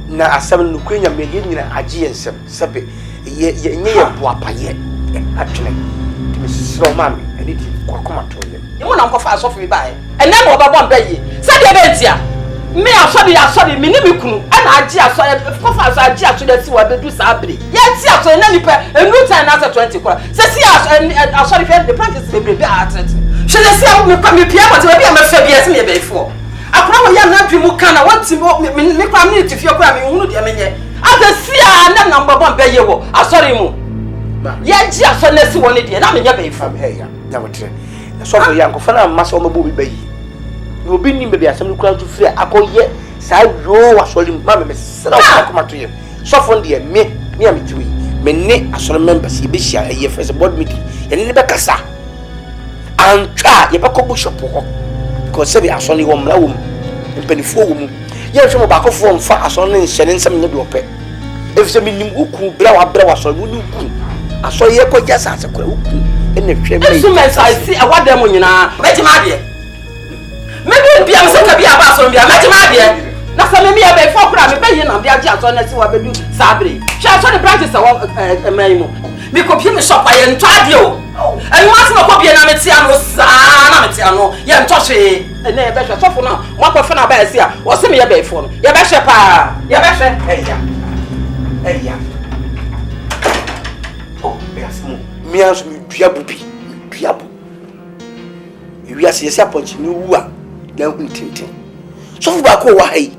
Na asam no kwenya me nyina agye ensem sebe ye ye boapa ye atwene timi sisiro ma me ani di kwakoma to ye mo na nkofa asofu bi bae ene na obabo mba ye sebe be ntia me asobi me ni me kunu ana agye aso kofa aso agye aso da si wa bedu sa abre ye ti aso na nipa enu time na 20 kora se si aso the practice be be atret she dey see me kwa me pia but we be am fa bi ese me be fo akwa wo ya na dwemu kana wati me kwa me tifie kwa me hunu de menye adesia na na mbabo mba ye wo asori mu ye ji aso na si woni de na menye be fam he ya na wotre so for ya nkofa na masa o mabo bi bayi no bi ni be asem kura tu firi akoye sa yo asori mu ma me sera ko ma to ye so for de me am tiwi me ne asori members ye be hia ye first board meeting ye ne be kasa antwa ye be ko bishop ho because say asori wo mra wo mpanifo wo mu ye hwe mo ba ko fo mfa asori ne nhyene nsem ne do ope efise minim uku bra wa asori wo uku asori ye ko jasa se kura uku ene hwe me so me sai si awada mo nyina betima de me bi am se ka bi aba asori bi betima de na se me me be fo kura me be ye na bi agi asori na si wa bedu sabre hwe asori practice wa mai mo me ko bi me shop aye ntwa de o and once no copy na metiano sa na metiano ye ntoshe na ye be hwe sofo na wa ko fe na ba ese a wo se me ye be fo no ye be hwe pa ye be hwe eya oh beasmo mi anso mi duabu bi duabu wi ase yesi aponchi ni wu a na huntintin sofo ba ko wa hai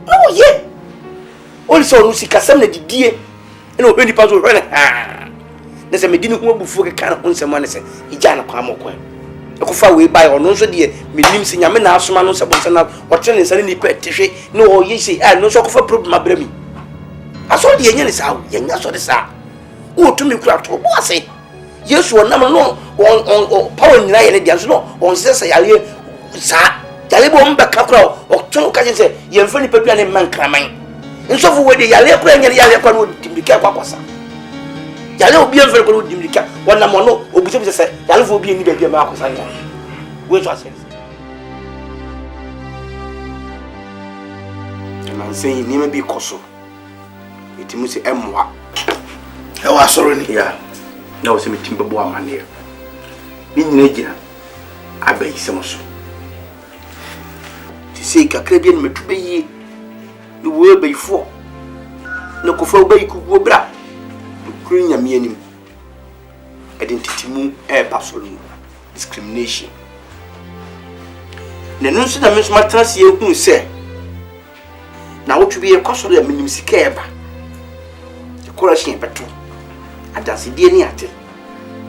oh ye oli so no sikasem na didie na o hweni pa so hwe ha na se medini ho bufu ke kan ho nsem ane se ija na kwa amokwa ekofa we bai ono nso de menim se nyame na asoma no se bonse na wotre ne sane ni pa tehwe na o ye se no so kofa problem abrami aso de yenye ne sa yenye aso de sa o tumi kura to bo ase yesu onam no on power nyina ye ne dia so no on se se yale sa yale bo mba ka kura o tun ka se ye mfa ni papia ne man kraman nso fu we de yale kura nyane yale kwa no timika kwa kwasa yale obi enfere ko di mirika wona mo no obuche bi se yale fo obi ni ba ma akosa ya we so ase man saying ni ma bi koso itimu se emwa e wa soro ni ya na o se metim bebo amane ni nyina gina abai se mo so ti se kakra bi na metu beyi ni wo bai fo na ko fo bai ku go bra kuru nyame anim identity mu e pasolo discrimination na no so da me so matrase e hu se na wo twi e kwasoro ya minim sika eba e correction beto adanse die ni ate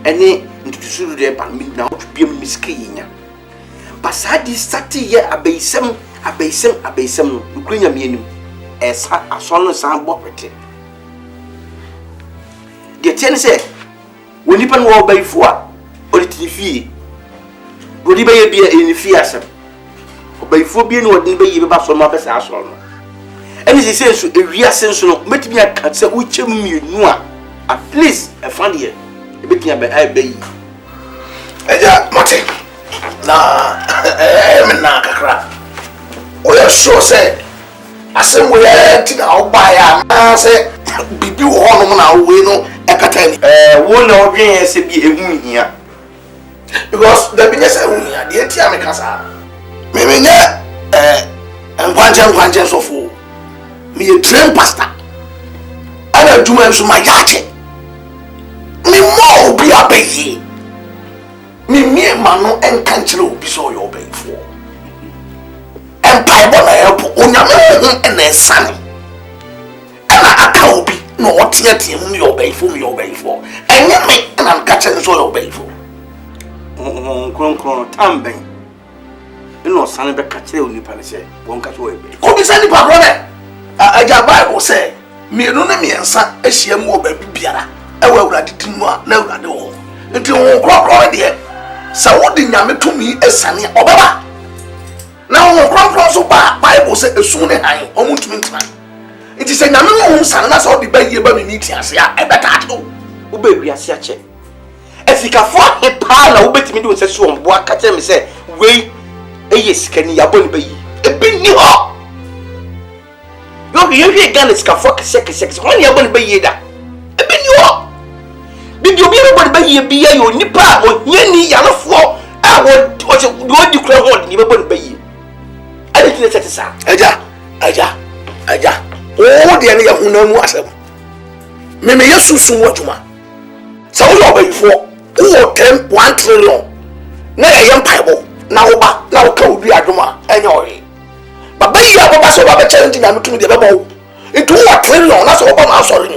ene ntutusuru de ba na wo twi minim sika yinya basadi stati ye abeisem no kunya mianim esa asono san bopete de tiene se woni pan wo baifo a olitifi bodi baye bia enifi asem obaifo bia no odin baye ba so ma be sa so no eni se senso ewia senso no metimi aka se uchem mienu a at least e fan de e betimi ba ai bayi eja mate na me na kakra o ya sure say asem we ti na oba ya ma say bibi wo no na we no e kata ni wo na odwen se bi ehu hia because the business ehu hia de ti amekasa me menye nkwanche so fo me a train pastor ana djuma nso ma yache me mo obi abayi me ma no enka nkyere obi so yo bayifo empire bona help onyame hu ena esane ana aka obi no otiatia mu yo bayifo enye me ana nka kyere so yo bayifo kron tamben ino sane be ka kyere onipa ne se won ka so yo bayifo ko bi sane pa brother aja Bible say mienu ne miensa ahia mu oba bibiara ewa awurade tinu a na awurade wo nti wo krokro de sa wodi nyame tumi esane obaba na wo krokro so ba Bible say esu ne han omu ntumi ntina nti se nyame wo sane na sa wodi ba yie ba mi miti ase a ebeta ato wo ba wi ase ache efikafo epa na wo betimi de wo se so ombo aka che me se wei eye sikani yabo ne ba yi ebini ho you Ghana is sex. When you are going to be here, a bit you did you be able to be here? You nipa or yenny yellow floor. I would declare what you were going to be here. I didn't set aside. Aja. Oh, the area who know what's up. Maybe you soon what you want. So you are before 1 trillion. Now a young Bible. Now come be a drama anyway. But bayi ababa so ba challenge na metumi de bebo into what trillion na so oba ma sorry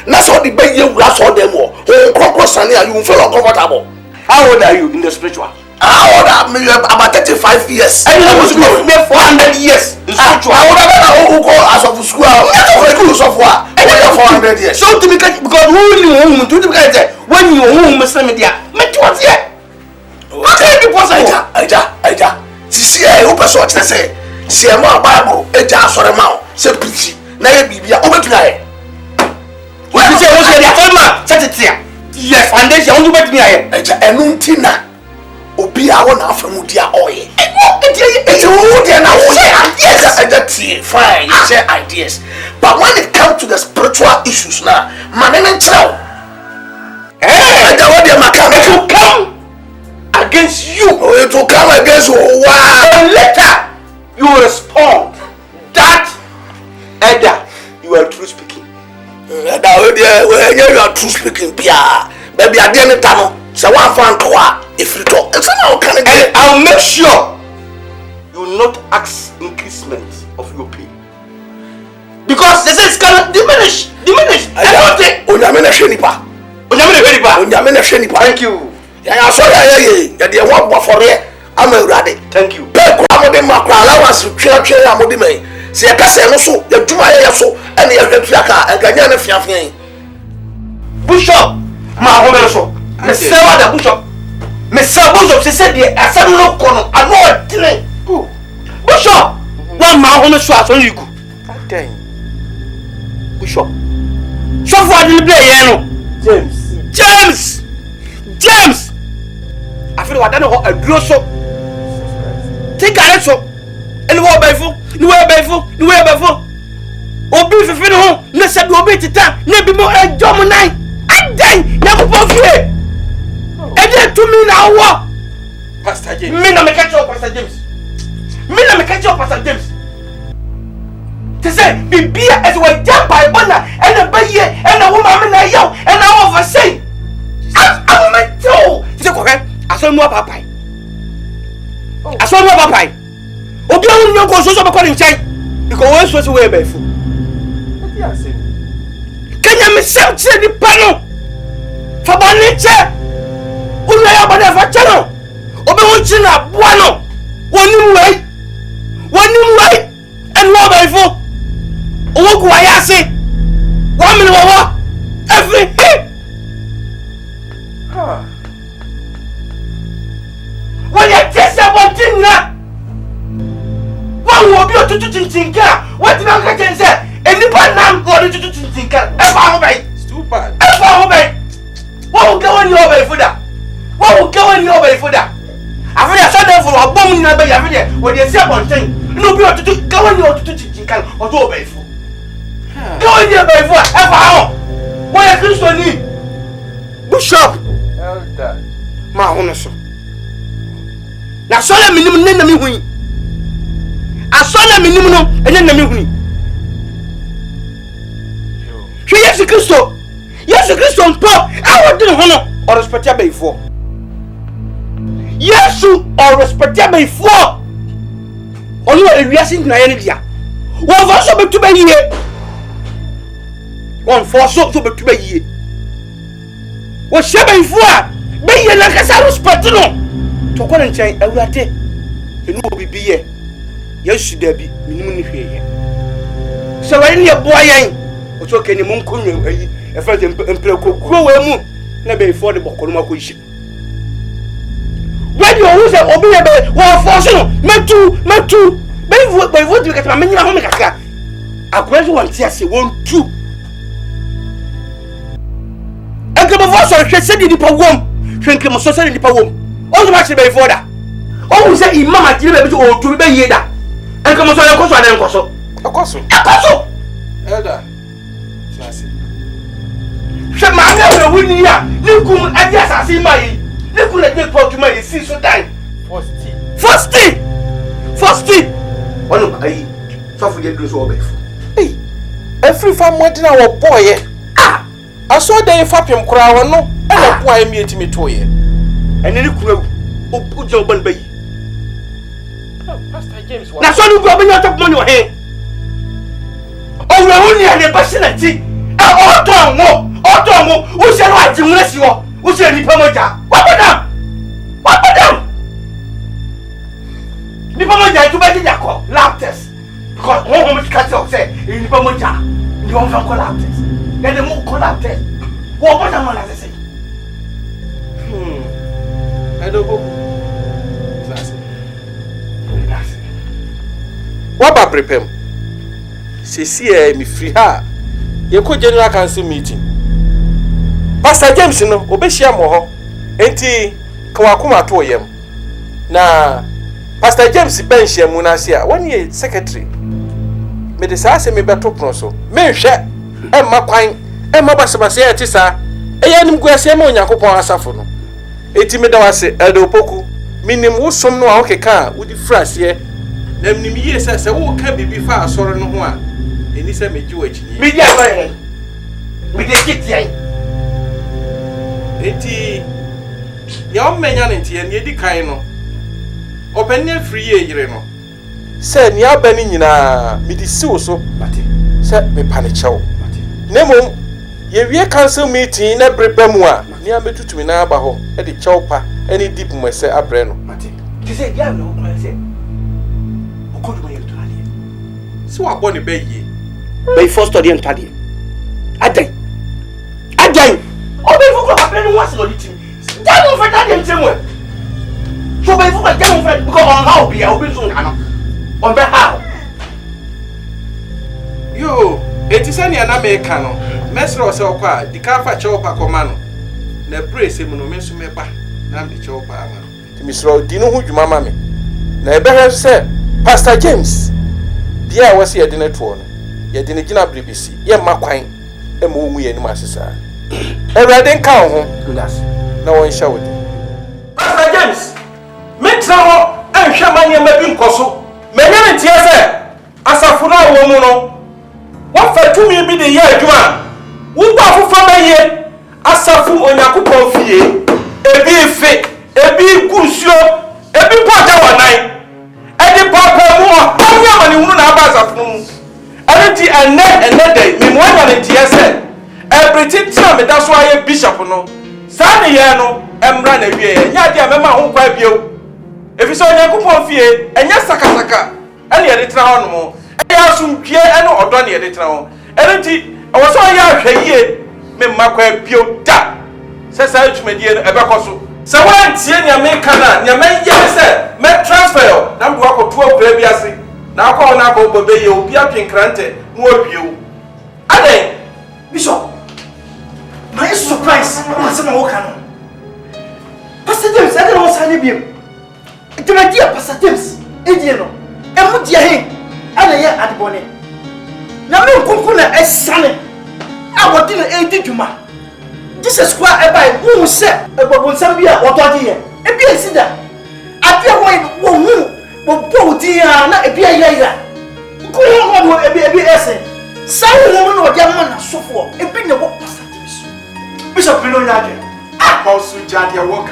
na so the bayi wura so dem wo kokro sane are you feel uncomfortable. How old are you in the spiritual? How old are me about 35 years. I was me 400 years in spiritual. How old are you go as of school? So far 400 years. So to me because who to me when you home me say me dia me what here. What can be possible? Aja sisi e o person tell say si e mo Bible eja asore ma o se preach na ye bibia o betuna ye we be say wo se dia forma setetia yes foundation wo betuna ye eja enu ntina obi a wo na afamu dia oye e wo dia na wo yes eja tie fine you share ideas but when it comes to the spiritual issues na manene nchrew eja wo dia makam to come against you or it will come against you wow later you respond that either you are true speaking. You are true speaking. Baby, I didn't know. So one fan to if you talk, and I'll make sure you will not ask increasement of your pay because they say it's gonna diminish. I don't think. Thank you. Yeah, sorry. You're one for it. I'm ready. Thank you. Amode makra allowance twa amode mai se ya kase no so ya dwuma ya so ene ya hwetwa ka aganya na fiafia Bishop ma ho so me se wa da Bishop se se de asem no kono ano odine Bishop wa ma ho me so aso yiku aten Bishop so for the play no James da no ho aduro so tika so ene wo baifo ni wo baifo obi fefe no ho na se do obi tita na bi mo ejom nan adan ya ko fie e to me na wo Pastor James me na me catch up Pastor James to say bibia as we jump by bona and a baye and a woman na yo and I over say I'm my toe to go aso no papa obi on nyo ko so be calling chai because we so we be fu kenya me sem che di pano fa boni che uno ya boni fa chano obi won chi na boa no wonim wei and wo be fu owo ku ayase 1 minute wo every when you test about thing na wo bi otutu chinchinka what na ka chense enipa nam go otutu chinchinka e fa ho bai stupid e fa ho bai wo go woni obai fuda afia so dem for abom na ba ya fide wo dey see about thing no bi otutu go woni otutu chinchinka o do obai fu go woni obai fu e fa ho wo ya Kristo ni bishop elder ma hono so na so la minim ne na mi hui asola minim no ene na mi hui hwe Yesu Kristo mpo awodi ho no o respect ya beifo Yesu o respect ya beifo onu ewiase na ye ne dia wo fo so betu ba yie won fo so betu ba yie wo hye beifo a be yie na kasa respect no to ko nchen awurade enu obibiye Yesu dabi minim ni hweye so wani ne boa yen o so kani mun kunwe ayi e fa je mpre kokuro we mu na be for the bokoro mako yi when you use obi ye be wo force no metu be vo di ka ma nyina ho me kaka akwa so won ti ase won tu enke bo so hwe se di nipa wom hwe enke mo so se di nipa wom o so ma che be for da o wu se imam ati be bi o tu be ye da and come on, you're going to Elder. She might have a winning year. You couldn't address us in my. You couldn't get for to my see so time. First thing. One of I suffer the grace of hey, every farm went in our boy. Ah, I saw the fapium crown no, and a boy meet me to ye. And then you could put your bun bay. Pastor James, that's all you go when you talk money your hand. Oh, we're only an impersonality. Auto, who shall I do less you? Who shall be Pamoja? What about them? The Pamoja to buy the call, laughers. Because one much cattle say in Pamoja, you don't collapse. Then the more collapse. What am I say? I don't know. What prepare? See, me free her. You could general council meeting. Pastor James, no, obeshia moho. Enti kwakuma to yem. Na Pastor James bench yem munasia. 1 year secretary. Me de sa se me beto pronso. Me hwe emma kwan emma basabase ya tisa. Eya nim guase ma Onyankopon asafo no. Enti me da wase Elder Opoku. Minim wo som no a okeka wudi frase na minim yie se wo ka bibi fa asore no ho a eni se meji wachi mi dia ba mi de kitian enti ya o menya ne ntie ne edi kan no openya free ye yire no se ni abani nyina mi di si wo so mate se me pane chew mate nemo ye wie council meeting na brebe mu a ni ametutumi na aba ho e di chew pa eni deep mo se abre no mate ti se dia no ko se o ko do ye to ali si wa bo ne be yie be first study and study adan o be fu ko abre no wase no di tim dan mo fa dan dem temu so be fu ko dan mo fa because on how be o be so na no on be how yo eti sani ana me ka no mesro se okwa di ka fa chew pa koma no na brace mu no me so me ba na me chew pa ama Misro Dino who you mamma me. Never said, Pastor James, dear was here dinner to one. Yet in a dinner BBC, ye Maquine, a movie and Master. A riding cow home, no one showed. Pastor James, make some and Shamania Mabin Cosso. Many tears, as a funa woman. What for 2 me be the year, Juan? Who bought for my year? As a fool on your fee, a big fit, a big good show, a big part of a night. And the papa more, how many women are as a fool? And net day, me one and TSN. Everything tell me that's why a bishop no. Sunny Yano, Emran a year, Yadia Mema who quite you. If you saw your coupon fee, and yes, Sakasaka, and yet it's now more. I soon peer and or done yet it now. And I was all year, me Macquarie Pio da. Says I to me dear Ebacoso. So when Tiania make Cana, your man yes, met transfer, now walk of 12 previous. Now call now go baby, you'll be up in Crante, more you. Ade, Bishop, my surprise, I'm some more canon. Pastor James, I don't know what's happening. It's my dear Pastor James, Indiano, and what you hear. Ana ya adibone na me kunkuna esane awodi na ediduma Jesus kwa ebai wu se ebobonsam bia wotodi ye ebi esida apia wo hu bo bodi ya na ebi ayira ko ho wo ebi ese sawo wo na odi amana na sofo ebi ne wo Pastor James Bishop Pino nyaje apostle jadia wo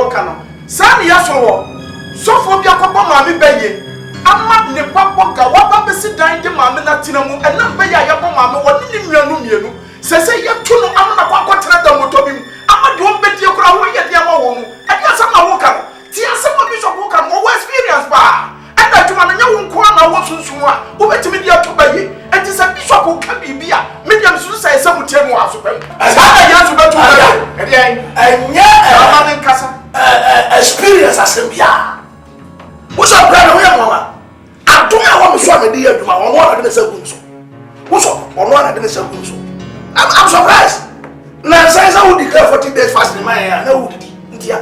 kan no sani ya sofo bia ko ma me beye Amma ne papa ga waba besi dan de maame na tina mu enam be ya yabo maame woni ni nuanu mienu sese ye tunu amana kwa kwatena da moto bi mu amma de on bedie kura ho ye de ama wo mu e dia sama wo ka ti asema bishop wo ka mo experience ba anda tuma na nya wo nko na wo sunsun a wo betimi de ato baye enti se bishop wo ka bibia medium susu sai se mutie mu aso pem sa ya so betu ba e dia enya amana nkasa experience asembia wo so bra na wo ya mama Adom ya wo so amede ya adwuma ono ana de sagun so wo so ono ana de sagun so I'm surprised na say say we declare 40 days fasting my na wo didi ntia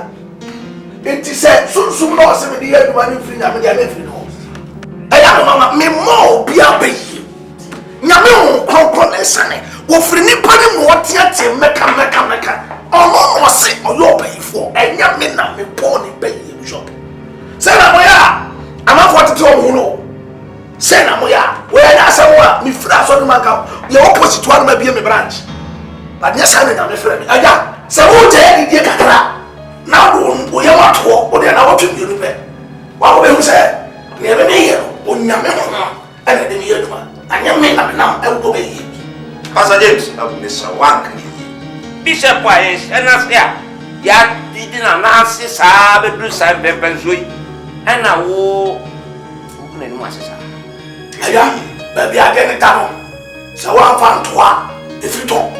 enti say sum no se me de ya adwuma ni free na me de free no aya mama me mo bia bayi nyame ho konkon na sane wo free ni pani mo wotiate meka ono no se oyo bayi fo enya me na me po ni bayi shop say na moya I'm not 42 no. Say na moya. Where na sawa mi fra so no manka. Ye opposite one ma bia me branch. But yes I na me fra me. Aja. Say wo je di die kakra. Na wo ye wato. Wo de na wato mi ru pe. Wa wo be hu say. Ne be me ye. O nyame ho. Ana de mi ye duma. Anya me na me na e wo be ye. Pastor James, abu me so wan kan ye. Bishop wa ye na say ya di na na se sa be du sa be benzoi. Ana wo na ni masesa aya ba bia de ni tano sa wa fa ntoa efito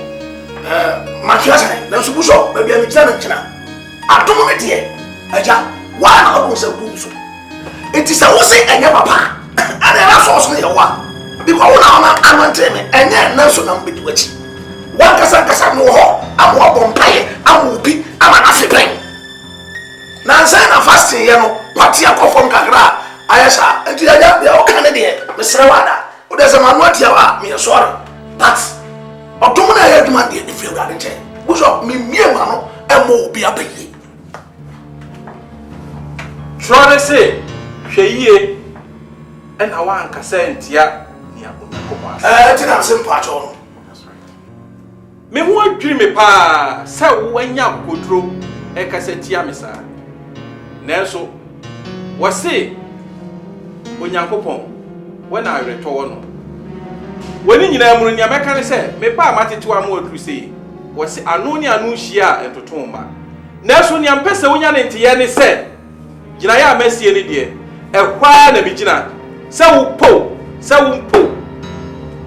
ma twa sa na so buso ba bia mi tira na kina adom me de aja wa na ko se buso enti sa wo se enya papa ana na so so ye wa bi ko na anante me enya na so na mbedi wachi wa kasa no ho amo bompaye amo bi ama na sepen na say na fasting ye no Pati akofom kakra ayesa enti ya o kan de mesre wada o de se manu atia wa me sore but odom na ya duma de free wada nche buso me mie wa no emo obi abaye try say hweyie ena wa ankasa entia ni akoma tina simple at all that's right me ho adwiri me pa sa wo anya kodro e kasa tia me sa Nelso wase onyankopon when I return no woni nyina amuru nya meka ne se me pa matete wa mo aduru sei wase anu ni anu hia entoton ma Nelso nya mpese wonya ne ntiye ne se gina ya amasie ne de ehwa na bi gina se wo po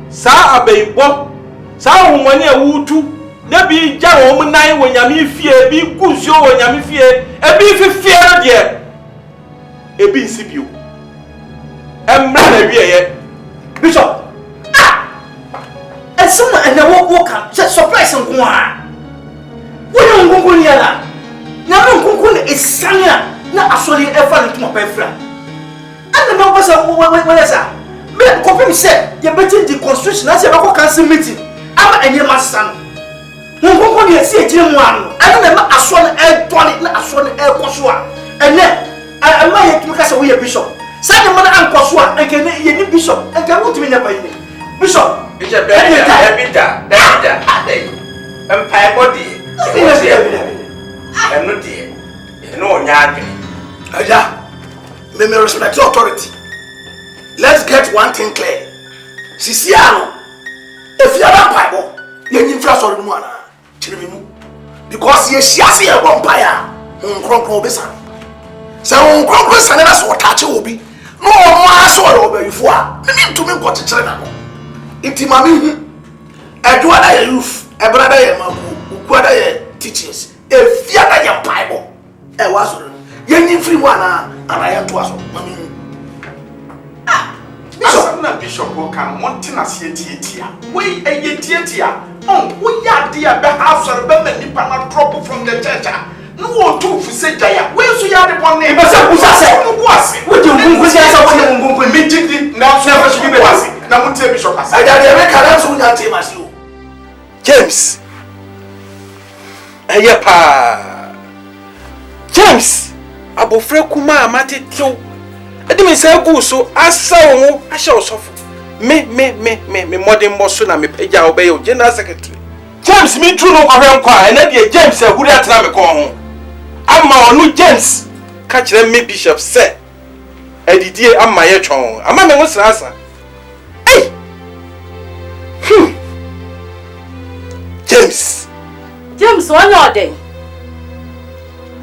sa abeibo sa homani awutu na bi gya wo mnan wo nyame fie bi kusuo wo nyame fie e bi fifie no de ebi nsibio emra na wieye bishop esuma ene wo ka surprise nko a wo nkunku ni ala na nkunku ni esanya na asori efa no tuma pa fra and me pasa we say me confirm say you better the constitution as you go council meeting ama enye masan nkonko de esi ejire mu ano and na aso no e tone na aso no e koso a ene ama ye tumi ka say we bishop say the man ankoso a enke ye ni bishop enke wotumi nya pa yi bishop bishop David adey empire body eno de eno nya adwene Aja, may me respect your authority. Let's get one thing clear. Sisiano, if you are not Bible, you need to sorry no ana. Because you see as a vampire, unkronkron besan. So unkronkron san na so touch obi. No ma so obi before. Me need to me go to chire na no. Inti mami hu. Adwa da ye youth, e brother ye magu, ukwada ye teachers. If you are not Bible, e wa so Yenny free one and I am to us. Bishop na Bishop can wanting us here. We a yetia. Oh, we are dear behalf of the men nipa trouble from the church. No one to say Jaya. Where so you are the one name? What do you meeting now? Never should be was. Now, Bishop, I got a James. James. Abofre kuma amate tio edi me say gu so asa wo ahye osofu me modern boss na me pagya obey o general secretary James me true no kwahwe nkwa na de James ahuri atena me ko ho amma onu James ka kire me bishop say edidie amma ye twon amma me wo srasa hey James one order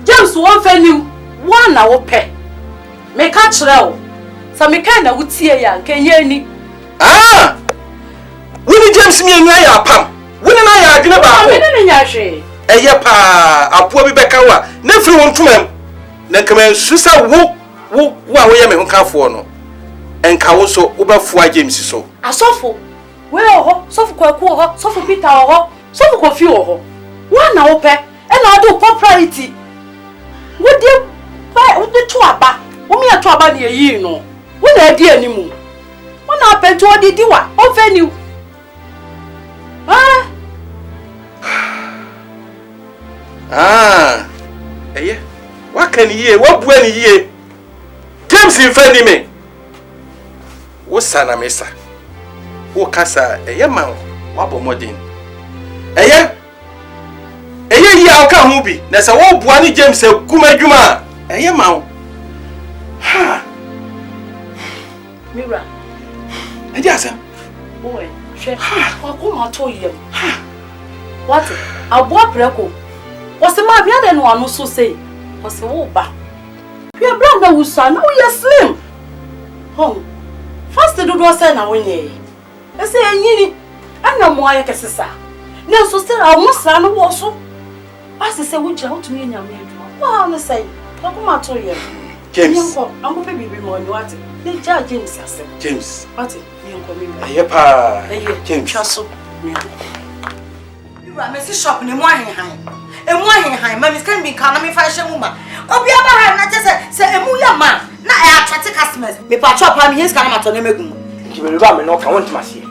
James one fenu one na wo pe me ka kire o so me ka na wutie ya kenye ni wini James mi enwa ya pam wini na ya adwene ba me ne nya hwe eye pa apoa bi beka wa na firi won tumam na kama susa wo a wo ye me ho kafo no enka wo so wo ba fua James so asofo we ho sofo kwaku ho sofo Peter ho sofo kofi ho one na wo pe e na do propriety wo de wo de to aba wo me to aba ne yi no wo na adi animu wo na apentu odi wa o venu eye wa kan yie wa bua ni yie James infani me wo sana mesa wo kasa eye ma wa bo modern eye yi aka hu bi na se wo bua ni James kumadwuma eye ma Mira ade asem oe hwe ko ma to yem what abo preko wose ma bia de no anu so sei wose wo ba bia bra na wusa na wo ye slim first do do say na wonye e say enyini ana mo aye kesesa na so still amusra no wo so ase say wo gira wo tumi nya me edu wa na say ko ma to yem James I'm going to be more what they judge James what James Chasso you are Mrs. Shop in the morning and morning high mammy can be economy fashion woman oh be about not just say a muya man na I attract customers me patch-up I'm his kind of me no can want to see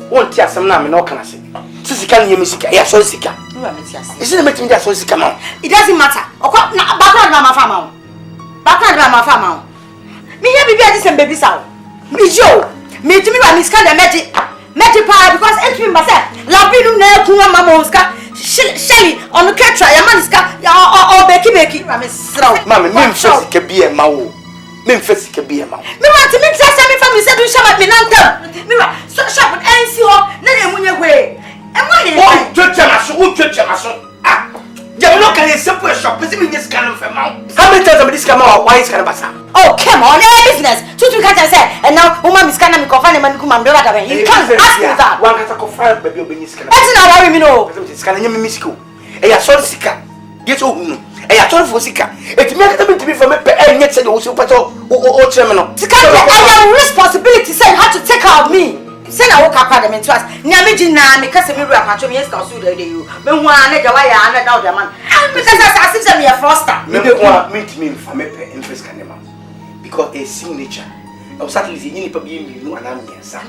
won't tear some name no can I say Sissy can hear me sick so sick isn't it making that so sick it doesn't matter background my farm Bakana ma fama. Me here bibi adi sem baby saw. Me jo. Me to me ba me scan the magic pa because it me ba say labinu na ku mama ska Shelly on the catcher ya man ska ya o beki ma me sraw. Mama me mfesi ke bi e ma wo. Me mfesi ke bi e ma. Me want me tell me family say do shama me nantam. Me wa so shop NC ho na na emunye hwe. E mo he. Oh, twetwa maso. You look at a simple shop, is in this kind of amount. How many times have this come out? Why is it basa? Oh, come on, business. Two can't say, and now woman is kind of confining man come and do that. You can't ask me that. One can confine baby being scan. That's not worry me no. It's kind of misco. A son sika. Get open. A ton for sika. It makes them to be from a and yet said also pato or terminal. I have responsibility saying how to take care of me. Send a walk up at them in trust. Nyamijina, because we were patching yes, I'll sue you. But one, I never and out the man. Because I see them here foster. Maybe one meet me from a interest canema. Because a signature. I was certainly the unique being you and I'm here, sir.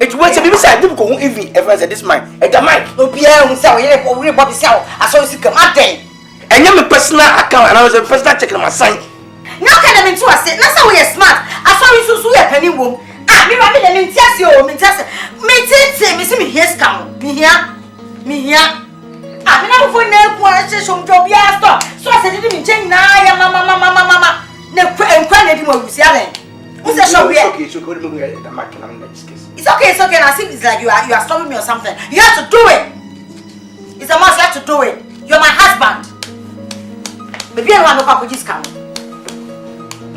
It was a bit sad. People go even ever said this man. At the mic, no Pierre who saw it or Bobby Sal. I saw you come out there. And you're a personal account, and I was a personal checking my sign. Now can I mean to us? That's how we are smart. I saw you so sweet penny womb. Ah, me rather than test you, me test me see me here scam. Me here. Ah, me now for no question from job ya stop. So I said didn't change na ya mama. Ne enquire him we see am. Who's the shop here? Okay, so go to the market and let's kiss. It's okay. Now see it's like you are stopping me or something. You have to do it. It's a must, you have to do it. You're my husband. Maybe I want to come with this camera.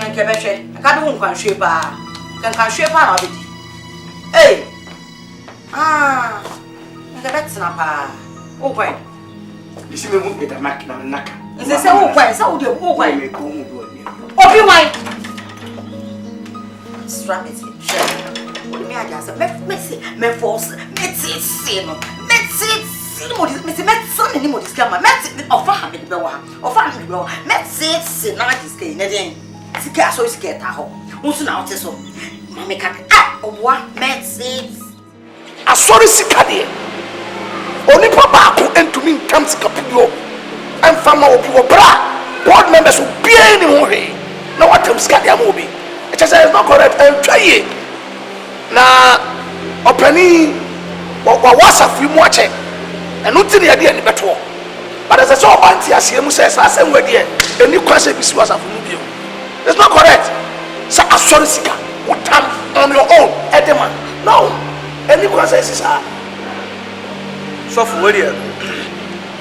I can't do one shape. Can shape out of it. Hey! Ah! That's not oh, wait. You see me move with a market and knock. Is this a whole way? So, oh, wait. Oh, be white. Strap it. What do you mean? I just me force, Sika so sika ta ho. Unsu na wote so. Mama ka oboa medicine. Asori sika de. Oni papa ko entumi nkam sika pudo. Amfama obi wo bra. Board members obi ani ho he. Na watam sika de am obi. It is not correct and try na opani wa wasafu mu ache. Enu ti ne de ani beto. But as I saw banti asiemu say asem we de. Eni kwase bisi wasafu mu bio. It's not correct. So a sorry sika. What time on your own, Edema? No. Any process is hard. So for what you?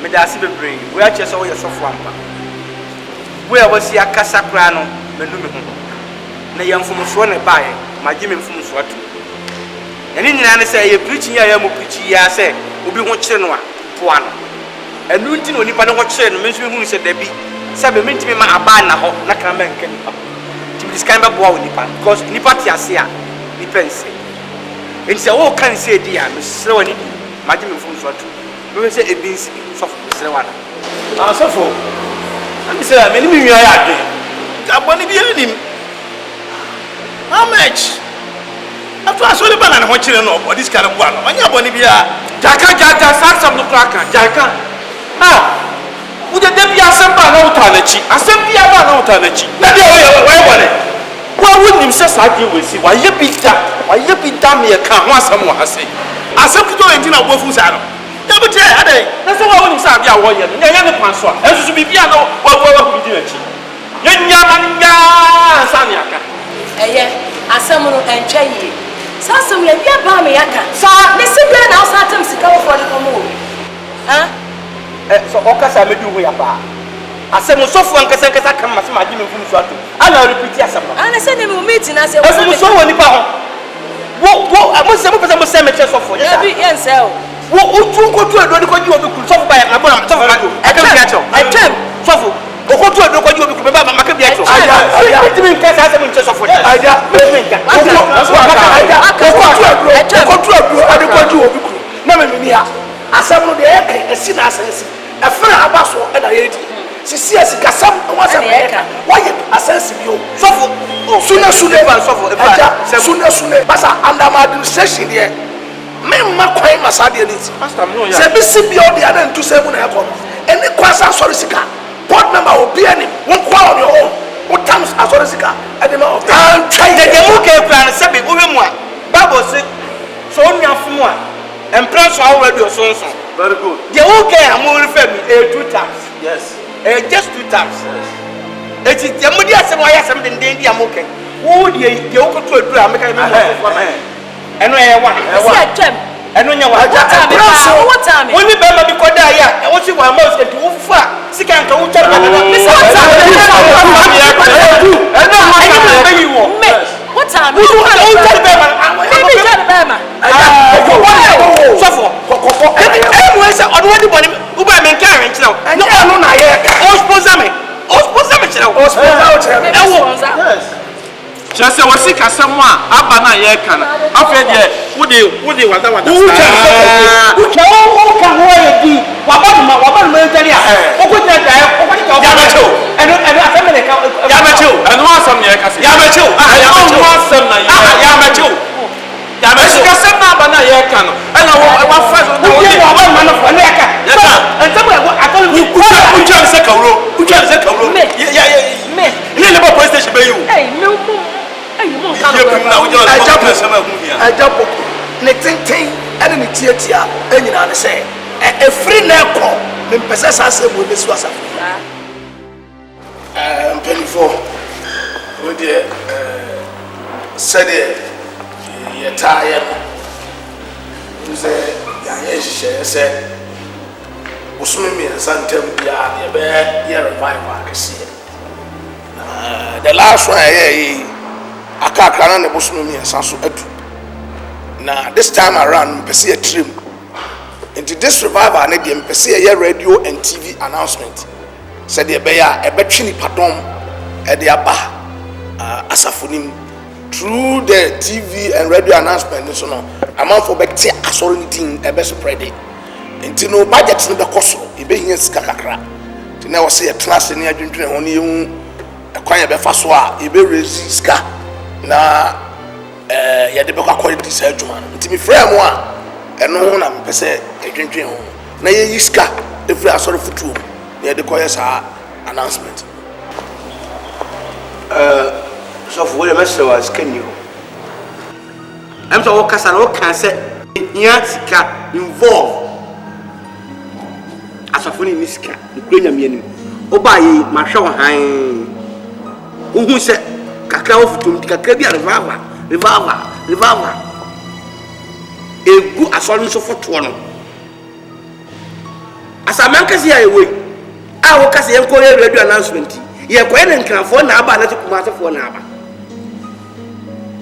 Me da si bebre. We are just all your software. We are was ya kasa krano. Me no me ho. Na yam fumuso ne bae. Ma gi me fumuso atu. Eni nyina ne say ye preaching ya mo preach ya say obi ho kire no a po ano. Enu nti no nipa ne ho kire no me nso hu se da bi. Sabe mentimi ma aba na ho na kan ben kan nipa tim dis kan ba boa wo nipa because nipa ti ase a nipa nse ense wo kan se di a me sere wani ma gi me fun so atu me se ebinsi so sere wana so fo am say me ni mi wi ya ade ka boni bi anim how much after asole bana na ho kire no o dis kan boa no anya boni bi a jaka sa sam no kraka jaka Ude debi asemba na utanachi. Asembi aba na utanachi. na de we bone Wa wonim se saade wesi. Wa ye bita me ka ho asem wo ase. asem kuto enti na bofu sa no ya bete ade Na se wa wonim saade a wo ye no. Nya ne kwan so a. Ensusu bibia na wa bidi na chi. Nya na nya sa ne aka. Eye asem no entwa yi. Sa asem le bia ba me yaka. Sa me sibia na usa atem sika wo for de komo. So okasa me du ho ya ba. Asem so fu ankasa kan ma se ma gi me funu so atu. Ana repeat asem no. Ana se ne me meet na se Asem so woni pa ho. Wo amose mo pese mo se me che so fu. Ya bi yen se o. Wo otu nkotu edo ni ko ji obi kuru so fu ba ya ma so fu ba. E ka bi acho. Etem. So fu. Okotu edo ko ji obi kuru ba ma ka bi acho. Aya. Timi nka sa asem nche so fu. Aida, me nka. Okotu edo ade ko ji obi kuru. Na me ni ya. Asem no de e kan esi na asensi. E fra abaso e na ye di. Sisi asikasam kwasam eka. Why asensi bio? Sofo. Sune ba sofo. Sune. Basa under my administration there. Me ma kwai masade ni. Pastor no ya. Se bi si bio de ana ntu se mu na ekọ. Eni kwasa sorry sika. Board member obi ani. Won kwa on your own. What times sorry sika. E de no. And try the mu ke plan se bi wo mu a. Bible say so onua fumu a. Empress already or so. very good The okay am refer me 2 times. yes Just 2 times. It is the media some why something dey am okay. Wo dey go to adura am ka me mo. Eno e wa. Se atem. Eno nya wa. What time? Woni be ma bi ko da ya. Wo si wa ma o se tu fu a. Sika nka wo chara na. Me say what time? Eno ma ka be yi wo. What time? Wo chara be ma. Baby chara be ma. Sofo. Emu ese odo wadi boni. Wo ba me nka ren kire wo. no ono na ye. O sponsor me. O sponsor me kire wo. O sponsor o kire. Ewo. yes Just say wasi kasema aba na ye kana. Afa de wode wada wada. Uche o ka ho ye di. Wabadu ma ntari a. Okuta da okuta. Ya bacho. Eno asemele ka. Ya bacho. Eno asam ye kase. Ya bacho. Ya bacho. Asam na ye. Ya bacho. Ya bacho. Kasema aba na ye kana. Ena wa fa so na wode wabadu ma no fo na ka. Ntamo e akolu. Uche se kawro. Uche se kawro. Ya me. Ile le police station be you. Ajapo ne tenten ene ne tiatia enyina ne se e free na ekọ me mpese sase mo ne su asafu mpelifo we de said ye tire no se ya ye hye se usumi mi santem bia ye be ye revival akese the last one akakra na ne bosono mi ensanso adu na this time around mpese a trim into this revival na de mpese a radio and TV announcement said e be ya e betwe ni padom e de aba asafonim through the TV and radio announcement so no amount for bekte asori din e be spread it into no budget no be koso e be hia sika kakra ti na wo se e class ni adwendwene ho ne hu ekwan e be fa so a e be raise sika na ya de bekwa quality sa adwuma nti mi frɛ mo a ɛno ho na mpɛsɛ adwendwen ho na ye yiska every asɔre futuo ya de koyɛ sa announcement so for we message was can you am so wo kasa na wo kan sɛ nya sika involve asafoni ni sika nkrenya mianim oba yi ma hwɛ wo han uhu sɛ kakra wo futum kakra bi revival egu asɔre so foto no asamankasi ya ewe a wo kasa yenko ye radio announcement ye ko ene nkranfo na aba na tukuma asefo na aba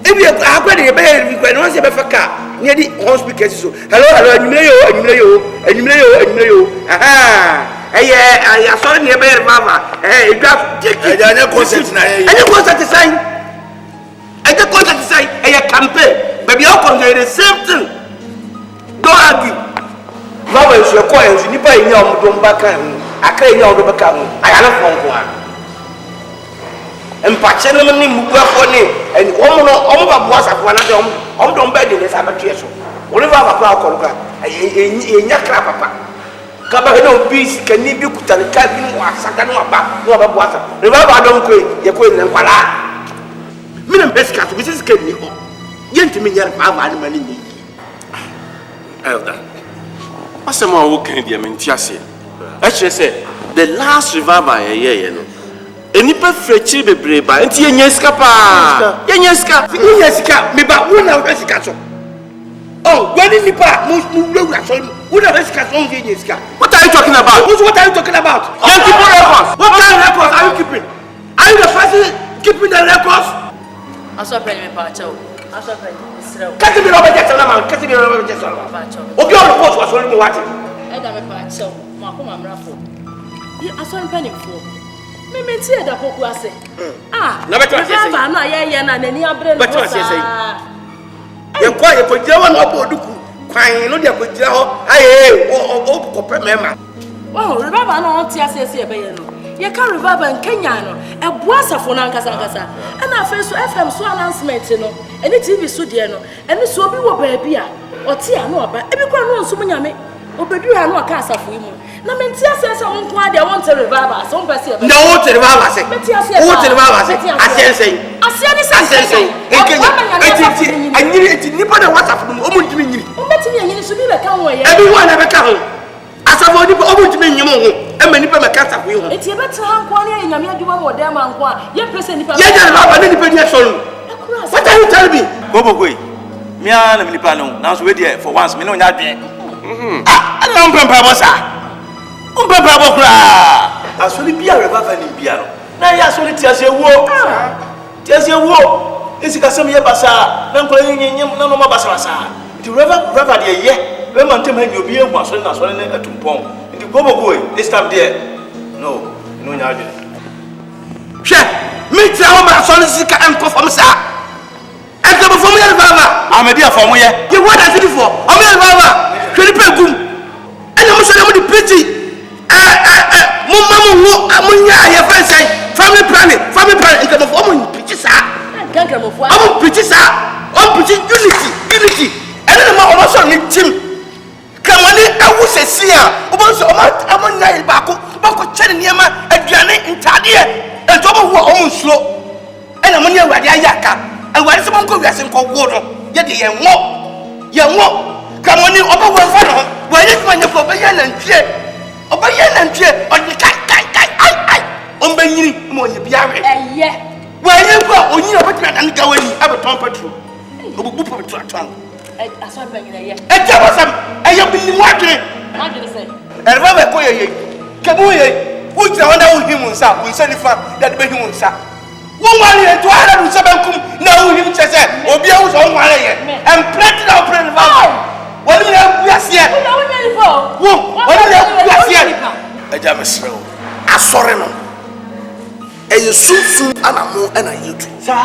ebi akwade ye be ko no se be faka ne di home speaker so hello anyimre yo aha eye asɔre ne be revival edwa anya concert na ye anya concert sign anya concert sign eye campaign baby how come the same thing don't argue baba so ko en nipa yin ya omodo mbaka aka yin ya omodo baka ho ayale fonko a empache no ni mubuafo ni en omo ba boa safo na de omo mba de ne sa betue so wole ba papa akọruka enya kra papa ka ba no bis ka ni bi kuta ka bi no asaka no aba no ba boa sa re ba adom ko ye ko ne nkwala mina beska to bisis ka ni ho yentimi nyar ba ba ni mani ni Elder, what's the more working in the Mentiasia? Actually, say the last revival ye no. Any perfect be brave, and Yenska, me ba one of Escaso. Oh, when is the part most new would have Escaso Yenska? What are you talking about? What are you talking about? Young people records. What kind of records are you keeping? Are you the person keeping the records? I saw penny pacho. I saw penny. Can't be over just a man, can't be over just a man. Okay, all the post was only watching. I got a pacho, Macum Raffle. I saw a penny for. Me see that Poku say. Never to say, no, and any other. But what say? You're quiet for German or Duku, crying, no, they're with Joe. Oh, Copper Memma. Oh, remember, no, TSC, you can't revive in Kenya, a boassa for Nankasangasa, and I face FM so announcement, and the TV studio, and the so be what baby or Tia no, but every one knows so many, or be you are not casa for you. No, mean, Tia says, I want to revive us, some person. No, to revive us, I say, I need it in Nippon and what's up from Omun to me. Everyone ever come. As I want to be and many people can't have you. It's your better hand, one year, and I'm not doing what damn one. You're pressing the what are you telling me? Bobo Gui, me and Nipano, now we're there for once, me know that. I don't remember, sir. I should be a revival in piano. Now, yes, only tears your war. Tears your war. Is it a semi basa? No playing in no more basa. The revival, yeah. When man tell you be a one, so that's one at Tumpong. In the Bobo Gui, this time there. No, no, no. Check. Me tell my son is and perform, sir. for me revival. I'm a dear for me. You what I did for? I'm a revival. Can you pay good? And I'm saying I'm the pretty. Mama, I'm family planning. And come of woman preaches. I'm preaching, I'm preaching unity. And then I'm also need team. Come on, I was a seer. I'm on night back. Bako Chen Yama, a Janet in Tadia, and Tomo who are slow. And I'm on your Yaka. And when someone could get some cold water, yet the young walk. Come on, you over one father. Why is my Obayan and Cheer? Obayan and Cheer on the kai. On Benny, Monia Biare. Yeah. Why you go on your apartment and go in a tom patrol? I saw Benny. And tell us, I have been watching. What did I say? And Robert Koye, Kabuye, which I wonder who him was up, we send it from that baby was up. 1 million and 207 now him says, or be out on 1 million and planted our friend. What do you have? Yes, yet. What do you have? Yes, yet. A jamus. I saw him. And you soon and I'm more and I you too. Sir.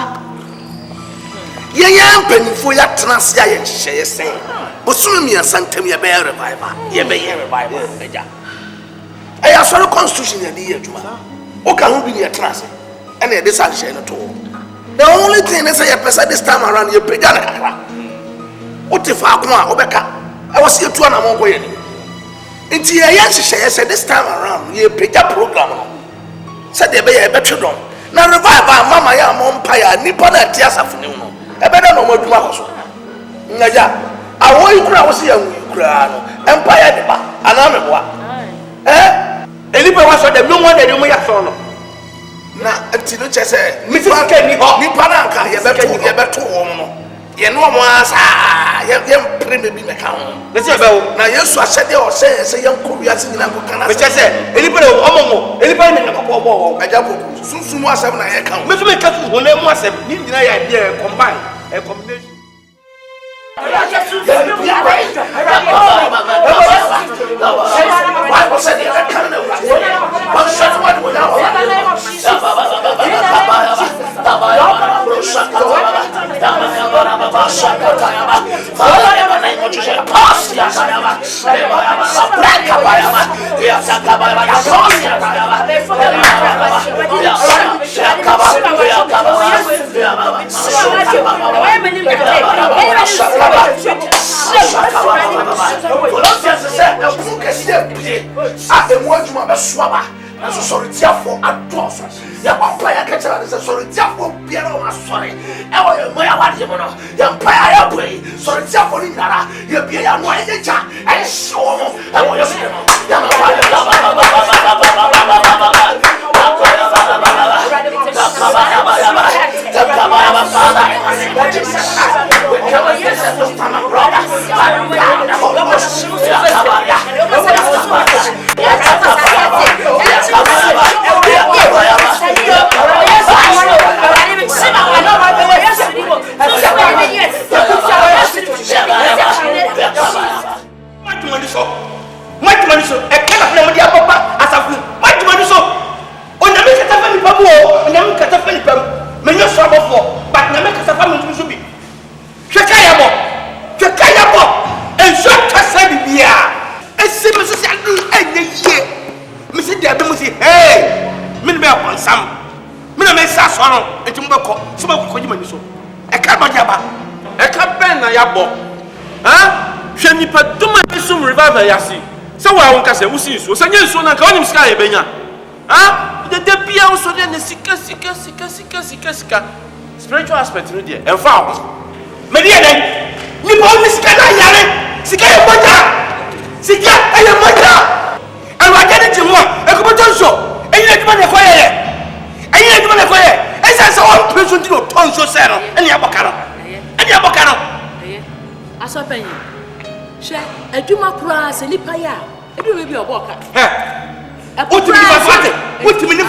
Young penny for your transia and share saying, but soon me and Santa Mia bear revival. Ye may hear revival. I saw the constitution in the year, Juma. O can be your transit and a desanction at all. The only thing is I have this time around your pedana. What if I come out, Obeka? I was here to an among way. It's your yes, said this time around, you pick a program. Said they be a better done. Now revive Mama ya Mompire, Nippon at Tiasafuno. I better know what you are. Naja, I want you to see a Empire de Ba, and I'm a boy. Elipa was on the no one that you may have thrown. Now, until you just say, Mrs. Kenny, Nipanaka, you better to you know, once I pretty be the count. Let's say, now, yes, I said, you say, young Koreans in Africa. Which I said, anybody, anybody in a couple of balls, I just soon was having an account. Mr. McCaffrey, when they must have been the idea combined a combination. And so sorry, therefore, at Toss. Your Empire catcher is a sorry, therefore, Piano was sorry. And my Awadimono, your Empire way, sorry, therefore, Nara, your Piano, and show, and what you say. Yasi. So I won't say, Usi, so send you soon and call him Sky Benya. Ah, the Debia also then the Sika. Spiritual aspect, and found. Media, you call me Sika Yale, Sika Mata, Sika, I am Mata. And I get it to one, a competition, and you let me acquire. And you let me acquire. As I saw one person to Tonso Sarah, and Yabacano. And Yabacano. I saw Penny. She, a Juma Pras and Nipaya. It will be a walker. What do you mean? What do you mean?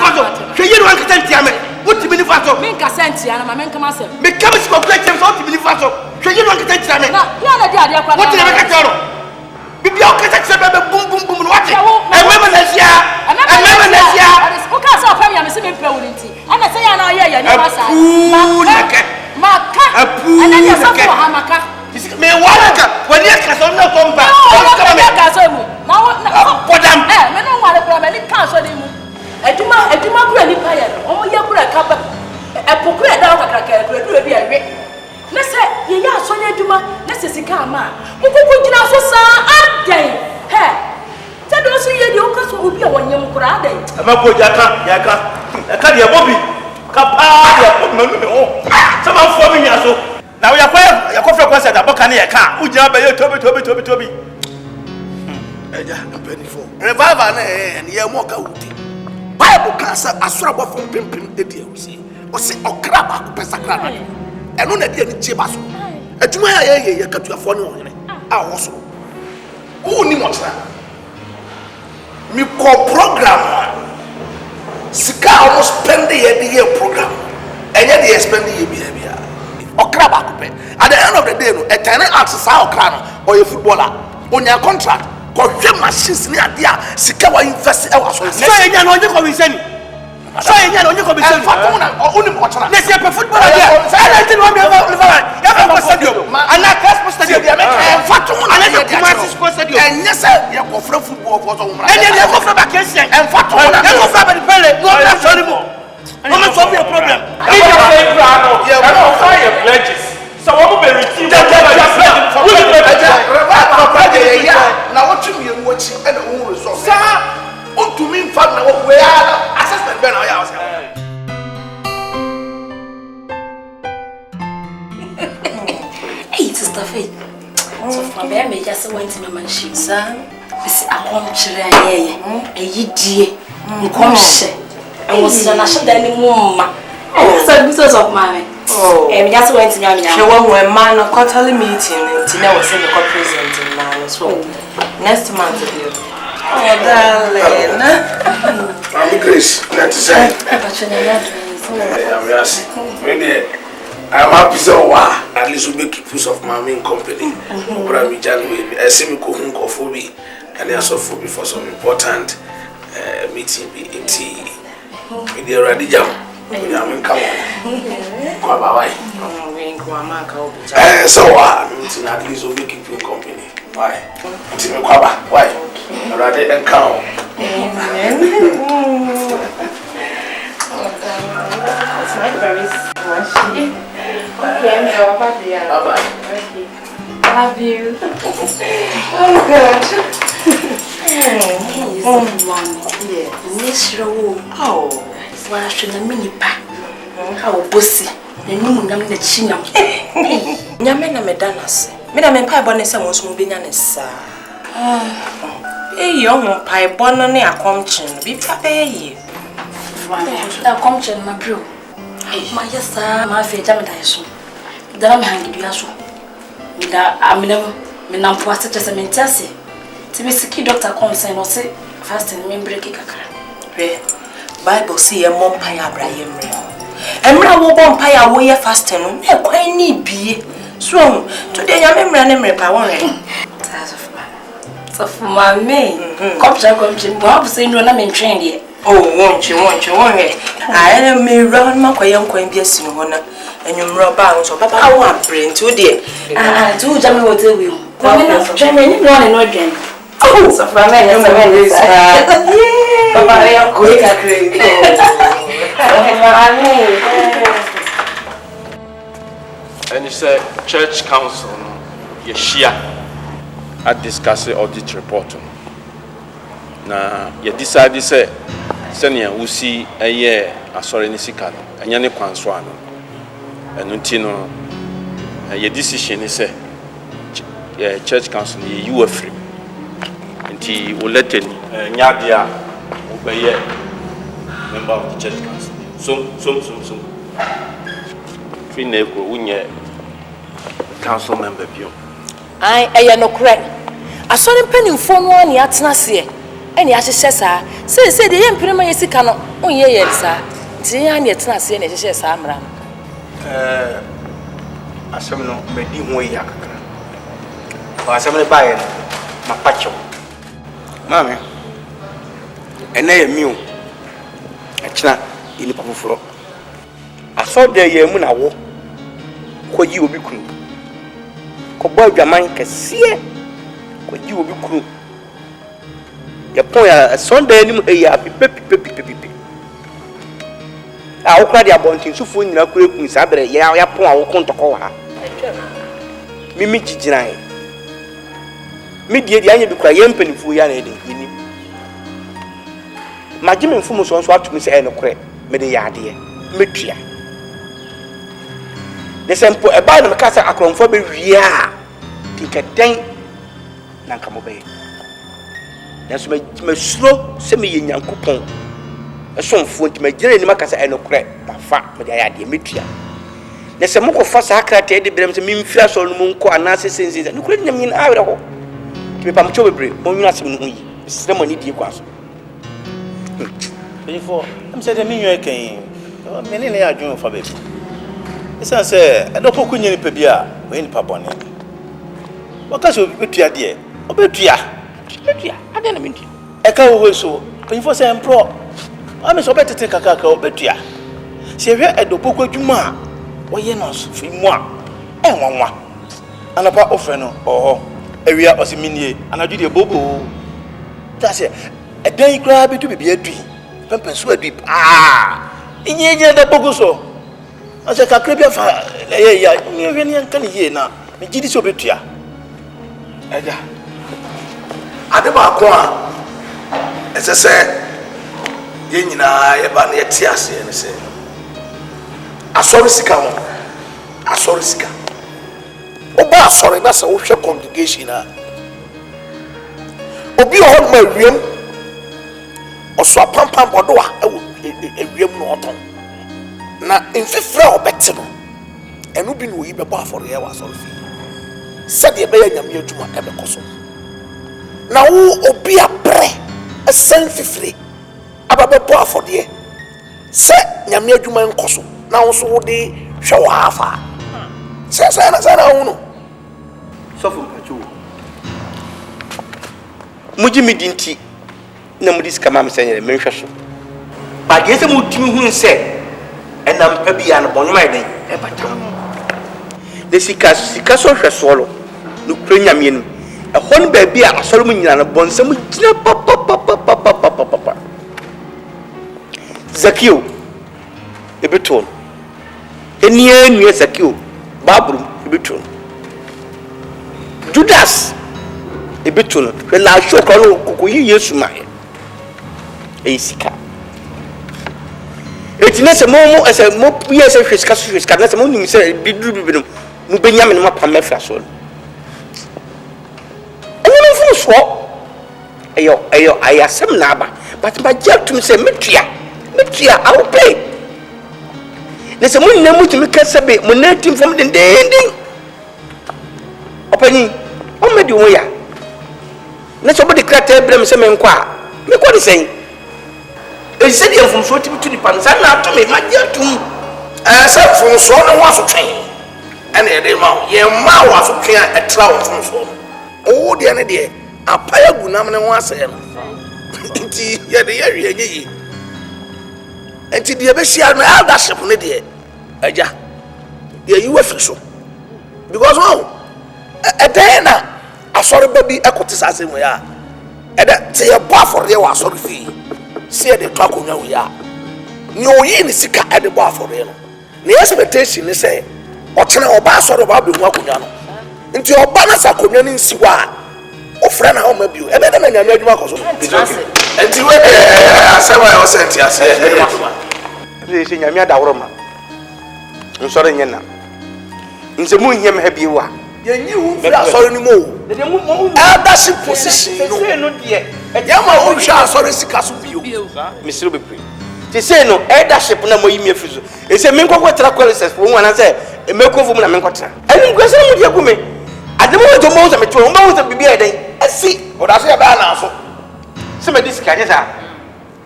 Can you want to tell me? What do you mean? Make a sense, and my man come out. Make chemist complex and what do you mean? Can you want to tell me? What do you make a girl? Be okay, boom, watch it. I remember this year. Okay, so I'm a swimming pool. And I say, I know, yeah, Maka. And then you suffer Hamaka. Me walaka when you can no come back. Now for them. Me no want to come and cancel him. Eduma kura ni pa ya no. Omo ya kura ka ba. Epokura da kakaka kura bi awe. Na se ye ya so nya eduma na se sika ama. Mukuku gina so sa adan. He. Tado so ye di o ka so obi a wonyem kura adan. Ama ko jaka ya ka dia bobi. Ka pa ya ko me ho. Sama fo mi nya so. Na we yakofre concert aboka na ye ka. Ujia ba ye tobi. Eja penifo. Revival na ye mo ka wudi. Bible can say asura bo fom pimpim edi awusi. O se okra ba ko pesa kra na. Eno na dia ni cheba so. Adwuma ya ye katuafo ne ohene. A wo so. Wo ni mo tra. Mi ko program. Sika almost spend the year program. Enye dey spend the year bia. Okra ba ko pe. At the end of the day no, e turn out sa okra no or a footballer. On your contract. Ko hwe machines ni ade a sika wa invest e wa so. So enya no onye ko bi sani. So enya no onye ko bi sani. Fatu na oni mo chara. Let's say footballer there. Anything we have a stadium. And a caspo stadium. Fatu na and a Kumasi Sports Stadium. And yes you go for football for so. And then you go for vacation. And Fatu na go for the pele. No that's horrible. No me solve your problem. If you say PRAH, you can fire pledges. So what will be received? Now what you mean watching and who resource? Sir, on to me fun now we are assessment ben our house. Hey, Sister Faith. So from there, me just went to my machine, sir. This I come chire aye. Eyi die. Nkom hye. I was na hye dan ni mu ma. So because of mommy. Oh. Me just went to my she won when man a quarterly meeting and Tina was in the president in man so next month you. Oh darling. I'm Grace, let's say. I'm yes. I'm happy so at least we make use of my main company. But I'm January. I see me go home for me and I also for me for some important meeting in tea. We dey ready jam. We are in come on. Come bye. So meeting at least we keep you company. Why? Meeting me kwaba. Why? Ready and come. It's not very smushy. Okay, bye-bye. Love you. Oh, God. Oh, why should I mini pack? How bossy, the new name the chinam. Yamena Medanas. Madame Pie Bonnet was moving on a sir. A young pie bonnet near Comchin. Be prepared. That Comchin, my brew. My yes, sir, my fair Jamadison. Then I'm hanging you as well. I'm Minam such as a mentasi. To be sick, Doctor Consent or say, fast and mean break a Bible see a mom pie Abraham. And now we'll bomb pie away fasting. No, quite need be strong. Today, I remember and repair. So for my main, Copter Comchin, Bob saying when I'm in train yet. Oh, won't you? I am me round my young queen be a sinner, and you rob out of Papa. I want brain too dear. Do Jamie will tell you. Jamie, no one again. Oh, so for me, Papa, I am quick at And it's a church council, Yeshia, at discussing audit report. Now, you decide to say, Senior, we see a year, a sorry, Nisicano, and Yanni Quanswano, and Untino. Your decision is a church council, you were free. And he will let in Nadia obey a member of the church council. So. Free Neko, Unya, council member. I am no correct. I saw him penning phone one yet, Nasia. And he actually says, say the young Prima Yesicano, oh, yes, sir. Tian yet, Nasia, and he says, Amram. I some no made him way yak. Or somebody buy my patcho. Mammy, and they mew. A china in the papa. I saw the Yamuna walk. ko yi obi kunu ko boy dwaman kese ko yi obi kunu ya pon ya Sunday ni mu ya pipe a okra dia bontin sufo nyina kure kun sa bere ya pon a wo kontoko wa mimi gigina e mi die dia anya bi kura ye mpanifu ya na ede yini magime mfumu so so atumi se e no kure me de ya ade metua de sempo e ba na me kasa akromfo be wia tikaden na nka mo be na so me suro se me yenyankopon esomfo nti me gire ni makasa e no kure ba fa me de ya ade metua na se mo ko fa sa akrate de brem se me mfira so no mo nko anase sense no kure nyam yin awere ho ti me pam cho bebre mo nwuna sem no hu yi sire mo ni die kwa so before I'm saying me you can me ne ya adwon fa baby isa say edopo kunye ni pebia we ni pabone waka so betua de obetua ade na mentia e ka wo so before say empro am so betete kakaka obetua se hwe edopo kwadwuma wo ye no so fi mu a enwanwa anapa ofre no ewia osiminie anadwu de bobo ta se edan kra betu bibia dui pempen so adui inye da bogo so ase kakra bia fa ya ni hwe ni anka ni ye na me gidi so betua eja ade ba ko a ese se ye nyina ye ba na ye ti ase ne se asori sika ho asori sika oba asori na se wo hwe congregation na obi ho ma wiem oso pampam bodo a ewiem no oton na mfifra obete no enu bi no yi bebo afore ye wa asori fi sade be ya nyame adwuma ebe koso na wo obi apre esen fifire ababebo afode se nyame adwuma nkoso na wo so wo de hwe wa afa se na wo no sofu mpachu muji midinti na mudis kama msenyere menhwe so ba de se mutimi hu se enam pa bia no bonwoma eden e bata de sika so hwe solo no kura nyame enu e hon ba bia asoro mu nyina no bonsam gina papa Zakio ebeton enie nue Zakio babrum ebeton Judas ebeton la shoko no kokoyi Yesu mai esika etinese mo ese mo yese hweska na se mo nim se biduru bibinum mu benyame no mapa mefra so enye mfu so ayo ayasem na aba but ba jetum se metua awo pay na se mo nna mutumi kasabe mo na tim fam den opani o medi wo ya na so bodi krata ebrem se me nkwa me kwa de sen e se de mfumso tibi tu di pansa na to me majetum se mfumso no wa so twen ene de ma ye ma wa so twen a etra wo mfumso o de ne de apaya gunam ne ho ase no nti ye de ye hwe enyi nti de be shia no eldership ne de aja ye yi wa fi so because wow edena asori baby ekote sase mu ya eda te ye ba for ye wa asori fi se de to akonya wo ya ni oyi ni sika ede ba for ye no na expectation ni say o tena oba asori ba be hu akonya no nti oba na sakonya ni nsi wa o frɛ na o ma biu ebe na nyame adwuma koso nti we asema ya o senti ase ebe se nyame adaworo ma nsɔre nyena nsemu nyem ha bi wa yenyi hu fi asɔre ni mo eldership position no de yama o hwa asɔre sika so bio misiro bepre ti say no eldership na mo yi me fizo e se me nkɔkɔ tra colleges wo wana se me kofu mu na me nkɔtra ani nkɔse mu de akume ademo wo to mo so me to mo wo so bibia eden asi o da so ya ba na so se me disika je sa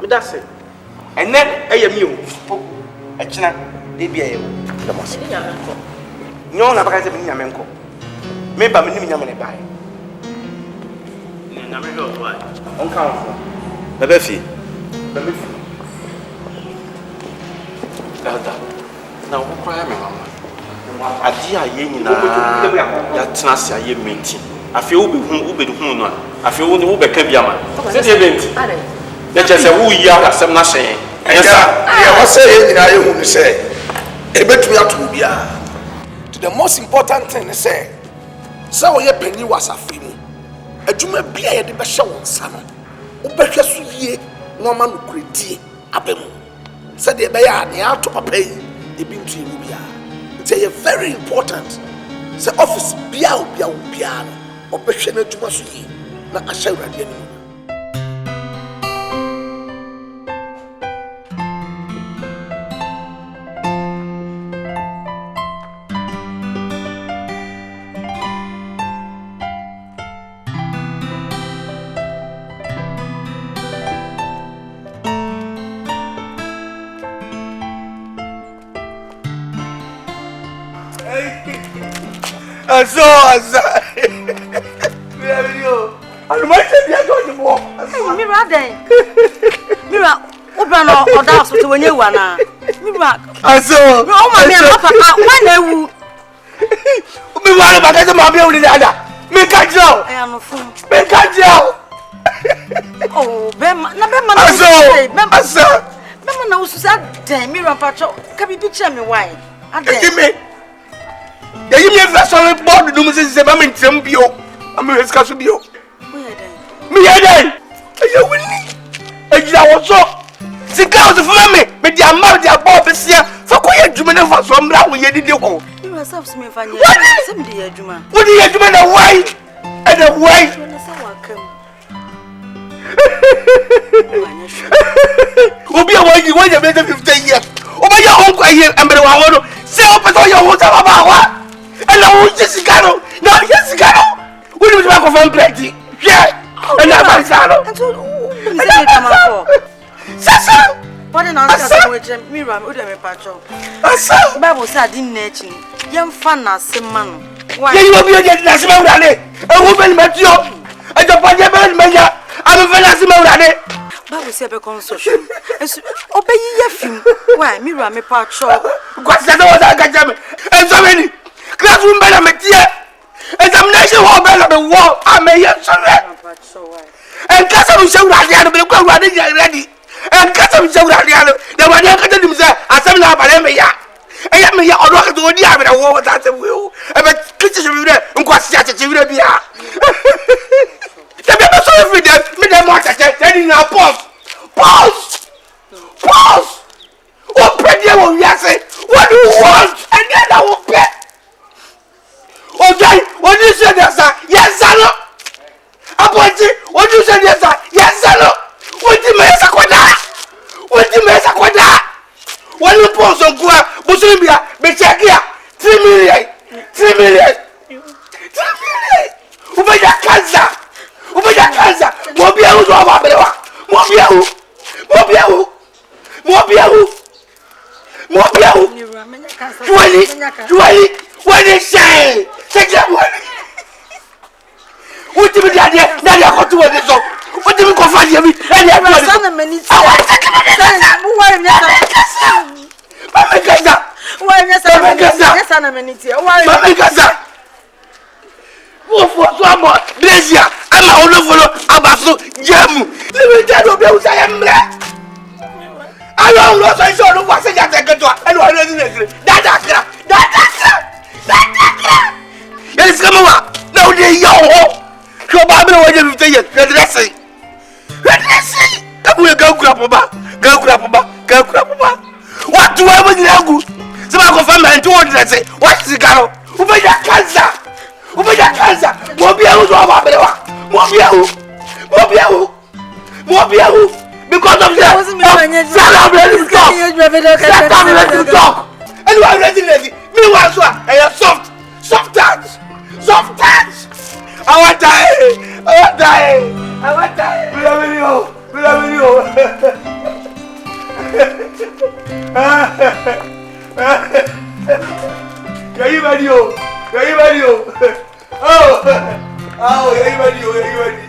me da se enne eye mi o akina de bia ye wo da mo se nyo na baka se me nyame nkɔ me ba me nim nyame ne bae nyame hwe o wai on ka on bebe fi Dada, na wo kwa ya me mama. ade adeɛ a yɛn nyinaa yɛatena ase a yɛ menti afei wobɛhu no a afei wobɛka bi ama sɛdeɛ bɛnti na kyerɛ sɛ woyi asɛm no ahyɛ ɛnyɛ saa ɛwɔ sɛ yɛn nyinaa yɛhu no sɛ ɛbɛtumi ato wo biara. The most important thing is say woyɛ panyin wɔ asafo mu adwuma bia yɛde bɛhyɛ wo nsa no wobɛhwɛ so yie na ɔma no kuredie aba mu sɛdeɛ ɛbɛyɛ a ne ato papa yi ebi ntu mu biara nti ɛyɛ very important sɛ office bia wo biara no ɔbɛhwɛ no adwuma so yie na ahyɛ Awurade anim. Aso. Mira den. Mira, Obano oda hospital when you wana. Mira. Aso. Oh my man, papa, when ewu. Me wala ba ka ma be uri ada. Me ka jo. I am a fool. Me ka jo. Oh, Bema, na Bema na. Aso. Bema na ususa den. Mira pacho, ka bi picture me why? Ade. Ya yimi efa so board dum se ba me ntram bio. Am we ska so bio. Me ya den. Ya wini. Ejira wo so. Sika so fuma me di amar di abo besia. Fa ko ye dwuma na fa so mra wo ye didi ko. You yourself me fa nye. Se me di ye dwuma. Wo di ye dwuma na why? And the why? Na sa wa kam. Obi a wo ye be 15 years. Oba ya on kwa ye embre wa wo no. Se o pe so ye wo ta baba wa. Ela wo Jessica no. Na Jessica no. Wo ni ba ko fam plenty. Yeah. Ela ba sa no. Sasa. What an answer with Mira, would have a patch of. Bible said, didn't nature. Young fan as some man. Why you will be a national rally? A woman met you. And the Pajaman Maya. I'm a national rally. Bible said a consortium. Obey ye. Why, Mira, me patch of. What's that? I got them. And so many. Classroom better met here. Examination hall better the wall. I may yet surrender. And Castle showed that the other go ready. And Castle showed that the other. There were never to himself. I said, I am a ya. I am a ya or rocket to the other war that will. And but Christian will there and quite such a will be. The people so every day, me them want to telling our pause. What pretty will you say? What do you want? And then I will pay. Okay, what you say there, sir? Yes, sir. Appointed, what you say yes, sir? Yes, sir. What the mesa kwada? What the mesa kwada? When you pause on Gua, Busumbia, Bechakia, 3 million. Ubaya cancer. Mobia who's over Bewa. Mobia who. 20. What is say? Take that one. What do you mean? Now you got to what is up. What do you confront me? And you have son of many. Your Bible when you say yes, redressing. Come go grab. What do I want to do? So I confirm and 200 say, what is the girl? Who made that cancer? Mobia because of that. Talk. And why ready? Me was what? I am soft touch. I want to die. We love you. Yeah, you ready? Oh, yeah, you ready?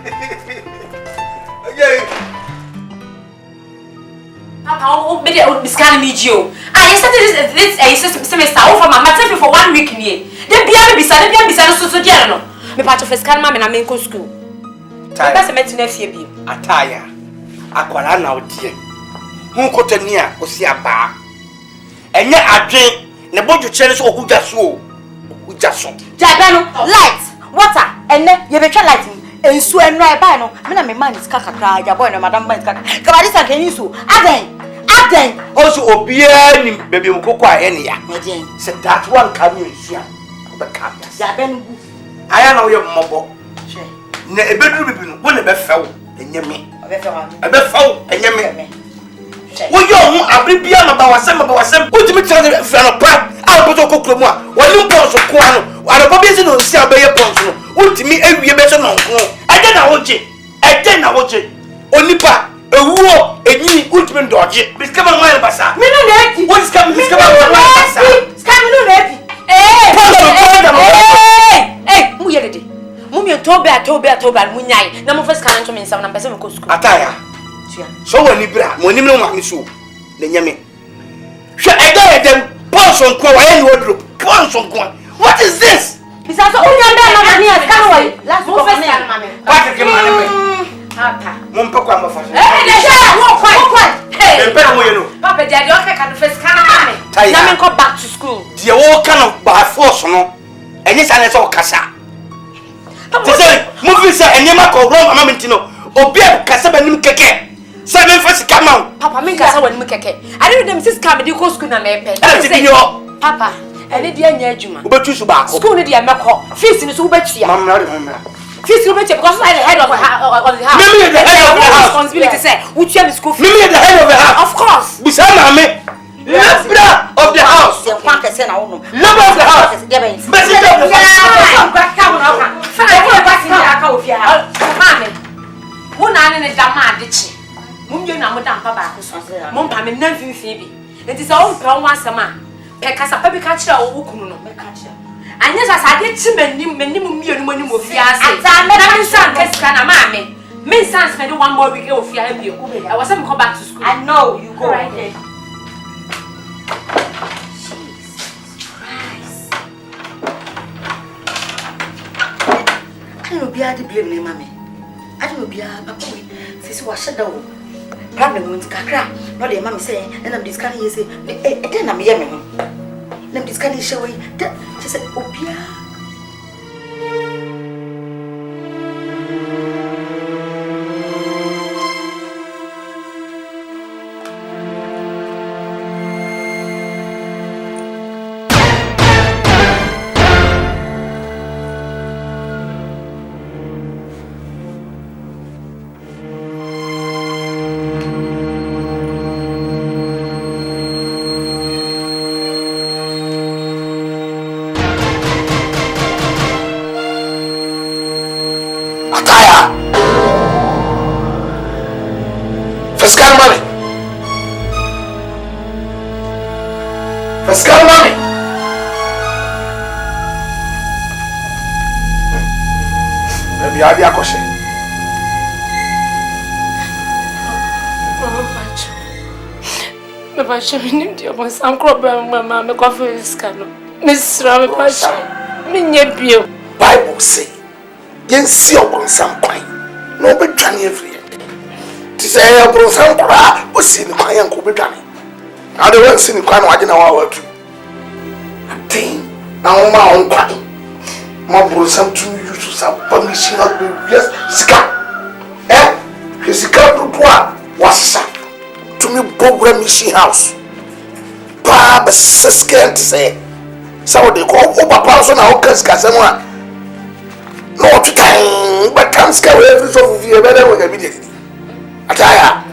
Okay. Papa, be scanning me, Joe. I started this semester over my matter for 1 week in here. Then be beside so general. Me part of a scan mamma and I make school. That's a metinefia be. Ataya. Akwara na odie. Hu kotania osi aba. Enye adwen ne bodu chere so ohuja so. Ohuja so. Jabeno, light, water, and then you betray light. And so and right by no, I mean, my man is kakra, your boy, no madam, but Kabadis and can you so? Aden. Also, Obia, baby, Mukokwa, any ya. Said that one coming here. But come, Jabeno. I know your mobile. Ne a bedroom, one of the fell, and yummy. A befell, and yummy. Well, you are beyond about some, put me to the friend of Pratt, I'll put a cookuma, while you pause of Quano, while a baby on Sia Bay Ponso, would to me every better non. I didn't watch it. Only pa, a war, a new ultimate dodge. Discover my bassa. What is coming? Discover my bassa. Hey, Mummy, Toba, Munyai, no first can't to me some number 7 school. Ataya. So when you bra, when you know my so, then yummy. Shall I die then? Pons on Kwa and wardrobe. Pons on Kwa. What is this? It's also only under my can't wait. Last go for mammy. Patrick, Mumpaka, my father. Hey, Papa, Daddy, I can't first can't come back to school. The old kind of by force, no? And yes, I saw Casa. Movies and Yamako, Rome, Amantino, or Beer Casaban Keke. 7 first come out. Papa, make us one Mukeke. I didn't them since coming to school and I Papa, and it dear Juma. But you should back. School, dear Mako, feast in the Ubetia. Mamma, feast because I the head of the house. Maybe the head of the house. Responsibility, say, which you have school. Maybe the head of the house. Of course. Beside me. Leader of the house. Leader of the house. Messenger of the house. One and a damage. Mummy, no, Madame Papa, Mumpa, and nothing Phoebe. It is all grown once a man. Pecasa, baby catcher, or Ukuno, catcher. And yes, I did to minimum million of Fias. I son, Cascana, mammy. May sons spend 1 more week of Fiabio. I was come back to school. I know you go right there. I don't be able to blame me, mammy. I don't be able to say, what shadow. Problem with Kakra, not the mammy saying, and I'm discarding you say, then I'm yelling. Let me discard show away. She said, Opia. Pacha, me need you on some crop, mamma, me coffee is canoe. Miss Rabbi Pacha, me near you. Bible say, yen see upon some pine. No be done every year. To say upon some PRAH was seen my uncle be done. I don't want to see the crown watching our two. I think now my own body. My brother, some two used to some permission of the yes, Sika. His Sika was sacked. To me, program mission house. Papa, scared to say. So they call over person now, Cascasemua. No time, but can't scare every sort of you better with immediately. Ataya.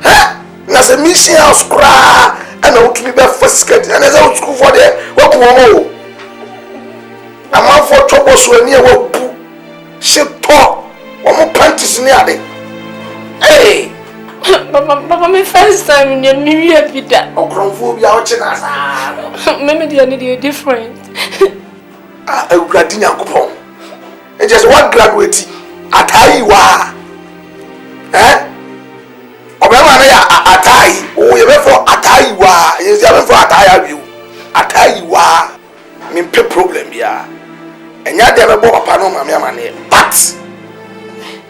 Huh? That's a mission house, PRAH, and I would be back first scared, and as I would school for there, what more? A man for trouble so near what boo. Ship talk, one more panties near there. Hey! Papa, my first time in your new year, Peter. Oh, Gromphobia, maybe they are different. I graduate coupon. And just one graduate at Iowa. Eh? Obama, Atai. ataya you. Ataya you are me problem ya. Enya de be bo papa no mama amane. But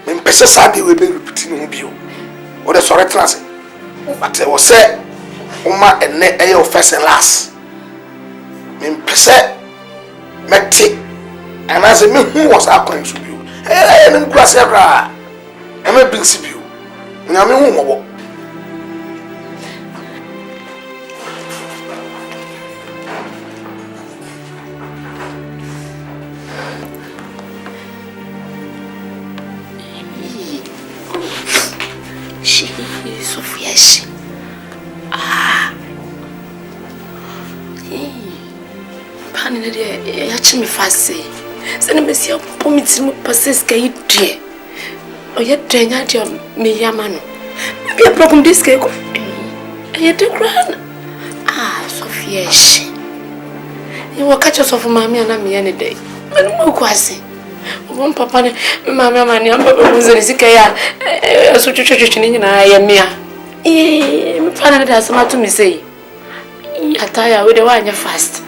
me pese sabe we be repeat no bio. O de sorry trans. But I was say Uma ene e your first and last. Me pese meti. And as me who was according to you. Eh me class ekra. E me principle you. Na me hu mo. Me fast say me see opportunity me passes kai die o ye drenya dia me yama no be problem this kai ko e de gran Sophia shi e wo catch us of mama na me ne dey me no ko ase o papa ne mama mani am papa mo zeri sika ya so chuchuchu ni na ya mia me pa na da sama to me say ataya we dey wa anya fast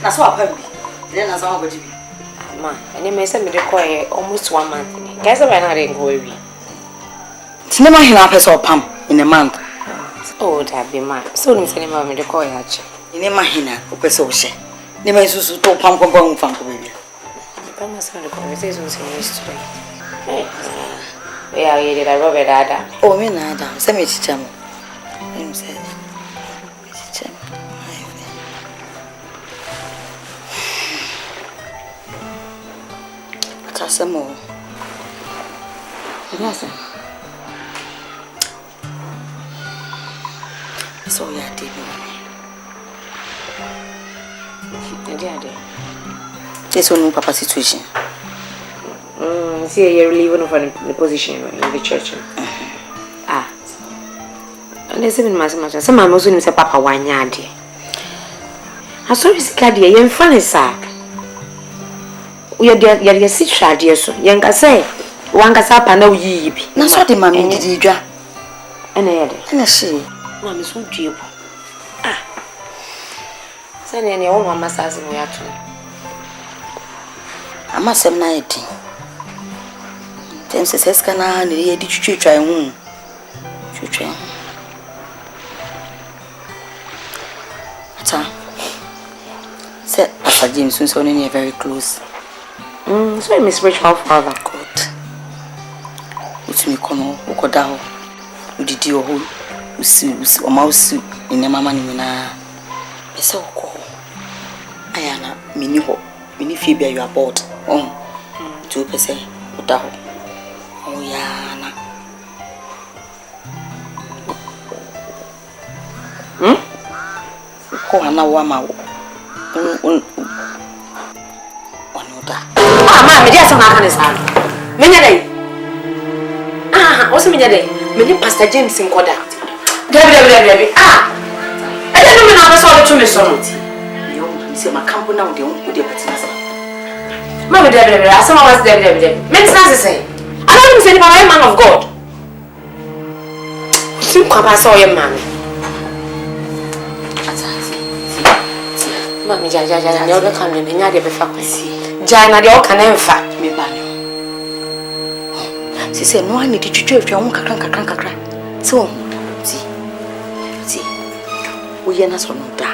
That's what happened. Then as I want to be. Ma, and you may send me the coy almost 1 month. Guess I'm not going go away. It's never him up or pump in a month. Oh, that be ma. So you send me the coy hatch. In a mahina, Opeso she. Never used to pump on from baby. I'm not going to conversation used to it. Yeah, you did a Robert Ada. Oh, me nada. Send me to chum. Him said. Some more. Yes. So we are deep. This one, Papa situation. See, you're leaving from the position in the church. And there's even much. Some of us say Papa 1 year. I saw this card here. You're funny, sir. We are the sister, dear, so young I say, one gas up and no ye be. That's what the mammy did. And I had and I see. Mamma so deep. Send any old one massage in your tree. I must have 19. Then says, can I did you try whom? You try. Said Pastor James was only very close. So I'm a spiritual father. God. It's me come over down. You did your whole, you see, or mouse in the mamma nina. It's all cool. I am a mini hope, mini Phoebe, you are bored. 2%. Down. Oh, yeah. Oh, I'm not one. Mama, me just not understand. Many what's the day? Many Pastor James in Koda. Debbie. I don't know how to solve it to me, son. You see my company now, they won't put their business. Mamma, Debbie, I saw what's Debbie. Many times the same. I don't even say I'm a man of God. You come saw your man. Mamma, Jaja, the other coming in your faculty. Jana, the all can enfa me banyo. She said, no, I need to church your own crank. So, see, we are not so no da.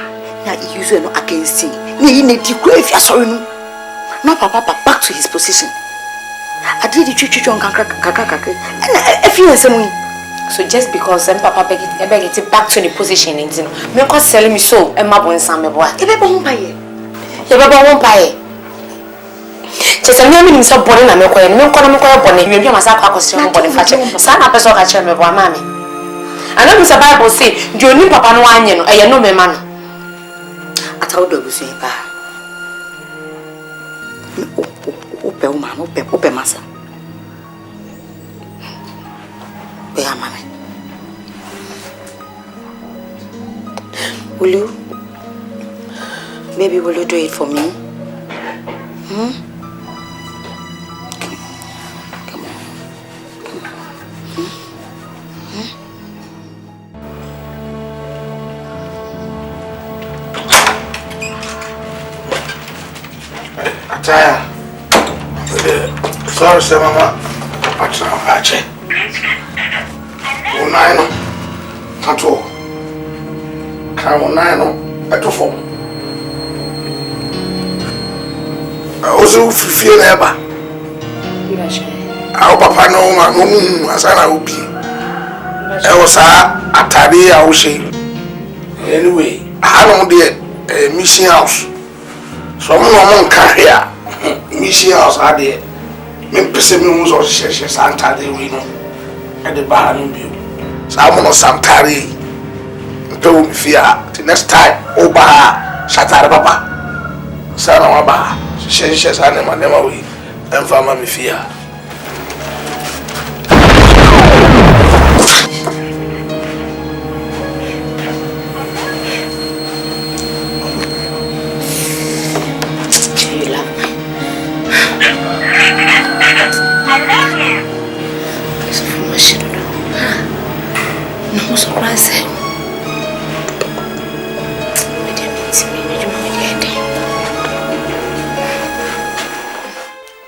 Now, you use no against him. You need to go if you're sorry. No, Papa, back to his position. I did the church on crank. And if you are someone. So, just because Papa beg it back to the position, and me cause selling me so, and my boy, some boy. If I won't buy it, just a name is so boring. I'm going to make a bonnet. You must have a question for the fashion. Some person catch me, boy, mammy. I know Mr. Bible say, you need Papa no one, I know me man. I told you, say, Ope masa. Where am I? Maybe will you do it for me? Come on. Ataya. Sorry, sir, Mama. Ache. Unaino. Tato. Ka unaino. Etofo. Ozo fifie na eba. Awo papa no ma no mu asana obi. E wo sa atade a wo she. Anyway, I don't dey mission house. So I'm not carrier. Mission house are there. Me pese me mu so hye santa de we no. E de ba no bi. So I'm not santari. Mpe mi fia. The next time oba shatare papa. Sana wa ba. Hye sana ma nema we. Emfa ma mi fia.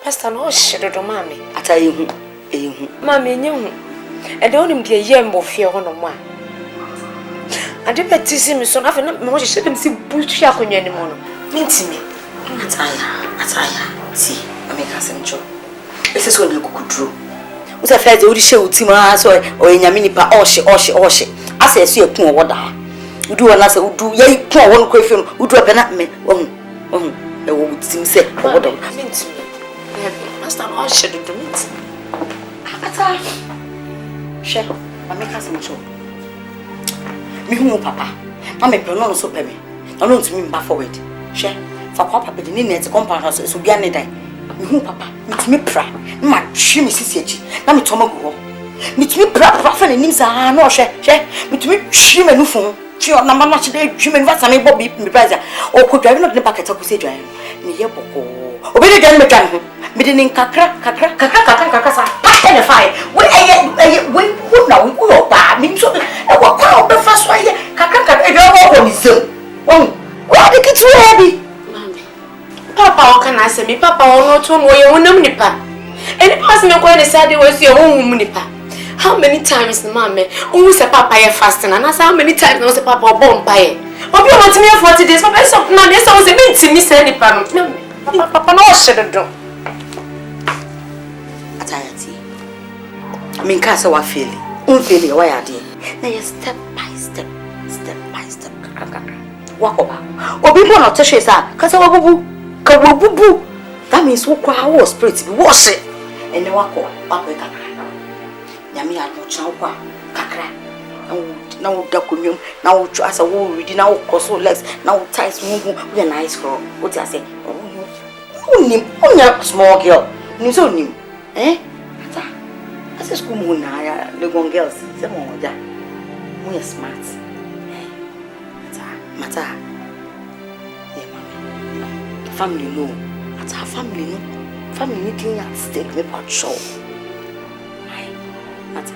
Pastor, no shit, mommy. I tell you, Mammy, you. I don't even be a young boy here on one. I did not tease him so often. I should him see bush yak on you anymore. Mean to me. Ataya. See, I make us enjoy. This is what you could do. What's a fair to show Tima or in your mini pa or she. I say, see a poor water. You do another, who do ye poor one question, who do a penat me. I would seem say, what I mean to me. Master, all should do it. Ataya. Share, I make us enjoy. Me who papa. I'm a pronoun so pay me. I don't to me back forward. Share. For papa, but the need to compound us so be any day. Me who papa. Me PRAH. My shimmy sissy. Now me tomago. Me PRAH and names are no share. Me shimmy no phone. She on number much day. Shimmy was a Bobby me brother. Or could drive not the packet of say drive. Me here boko. Obey the gentleman. Me didn't kakra. And a fire. When now we go back. Me so. I walk out the first way. Kakra. If you're on his own. What the kids were heavy. Papa, what can I say? Me, Papa, or not to know your own nipa. And it was not going to say it was your own nipa. How many times, Mamma, who is a papa fasting, and how many times was a papa born by it? But you want me 40 days, but I saw Mamma, so was a bit to miss any papa. Papa, no, should have done. Atayati. I mean, Casa, what feeling? Unfeeling, why are they? Now, step by step. Walk over. Or be one of Tasha's, because I will. That means who cry our spirit be wash it. And the walk up with Kakra. Yami had no chow, Kakra. Now, Dacumium, now trust a wool reading, now cross legs, now ties move with a nice girl. What I say? Only small girl. News on him. Eh? As a school moon, the young girls, some more that. We are smart. Mata. Family no. At her family no. Family need at stake me pot show. Mata.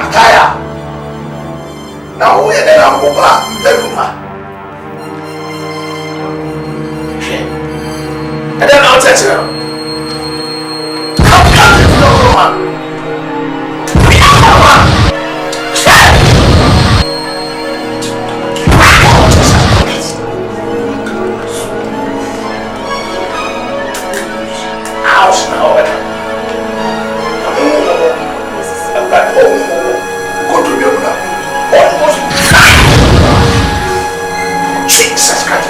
Ataya. Now we are there. And then I'll tell you. Come, no man. House now. Go to your Jesus Christ.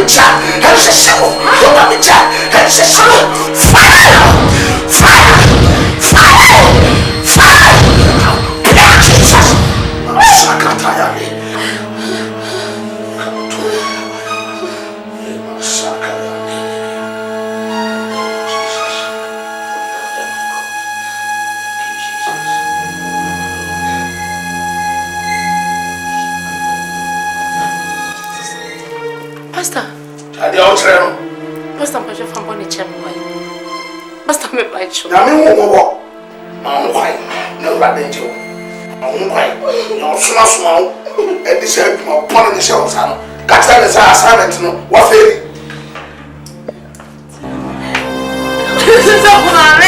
Hamicha, Hamishaw, Hamicha, Hamishaw, fire! Fire! Fire! Fire! Jesus! Sakatayami. Pastor. Adi outreno. Pastor, I'm just from Bonnie Chapel. Pastor, me by church. Na me wo. Ma why? No radenjo. Ma why? No suma. E di say ma pon ni show sa no. Ka tell me say assignment no. Wa fail. This is so funny.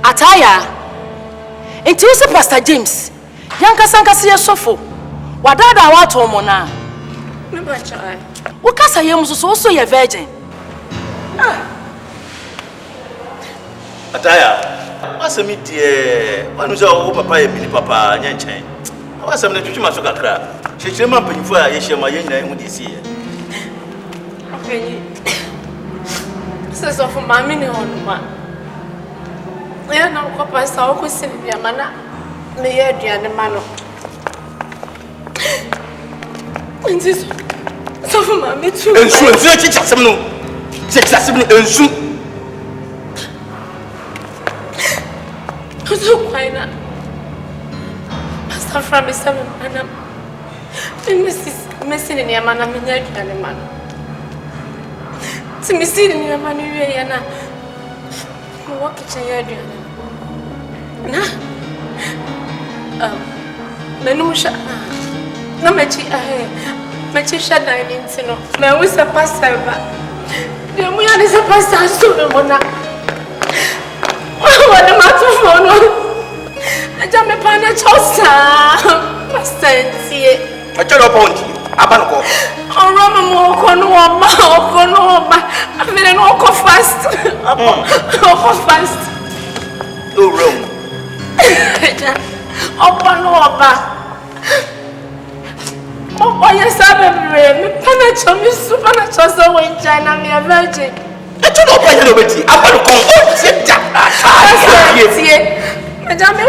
Ataya, into Pastor James, Yankasankasi Sofo, Wadada Wato Mona. Wakasa Yamus also a virgin. Ataya, what's a media? One was our papa, mini papa, Yanchan. What's some little Masuka crab? She came up in for a year, my young name with this year. Says of mammy on one. I know Papa saw who sent me a manna. me ye aduane ma no. Nti so for mama too. Ensu chicha sem no. Chicha sem no ensu. So kwaina. Pastor from Mr. Manam. Missing in your man, I'm in your man. To me, see in your man, you are walk it in your na. Menusha. No, Machi dining, no. My was a pastor. The woman is a pastor, so no one. What am I to follow? I don't know, Panachosa. Pastor, see. I tell you about you. Abanko. Oh, Rama Mokonoba. I'm in an oko fast. Oko fast. No room. Opanoba. Oh, yes, I'm a Panacho, Miss Supanachosa, when China, me a virgin. I don't know why you're not. Abanko. Sit down. Madame,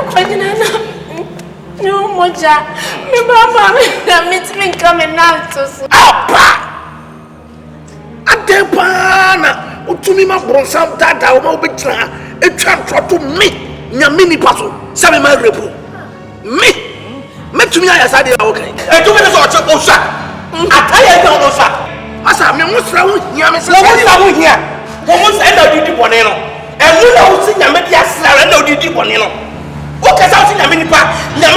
no, Moja. Me mama, meet me coming out to Apa! Adepana! Utumi ma bronsam dada o ma obetra etwa to me nya mini paso sabe ma repu me metumi aya sade a okay etumi ne so o sha ataya ga o sha asa me musra wo hia me se wo musra wo hia wo musra enda didi bone no emu na wo si nya me dia sra enda didi bone no o ka sa wo si nya me nipa ye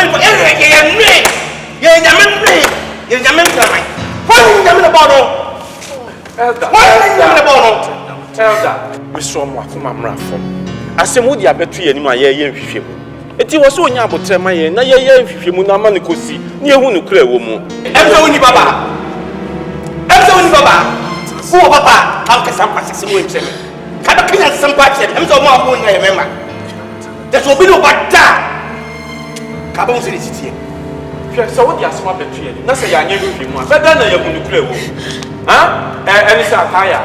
Elder, Mr. Mwakuma Mrafo. Asemudi abetu ye ni ma ye nhwehwemu. Eti wo so onya abotrema ye na ye nhwehwemu na ma ne kosi. Ni ehu no kra wo mu. Emse woni baba. Wo baba, am ka sampa sese mo emse. Ka ba kanya sampa che. Emse mo awo nya ye mema. That's obi no bada. Ka ba mo se titie. Hwe so wo di asoma betu ye. Na se ya anya nhwehwemu a. Beda na ye hu no kra wo. Ha? Eni sa taya.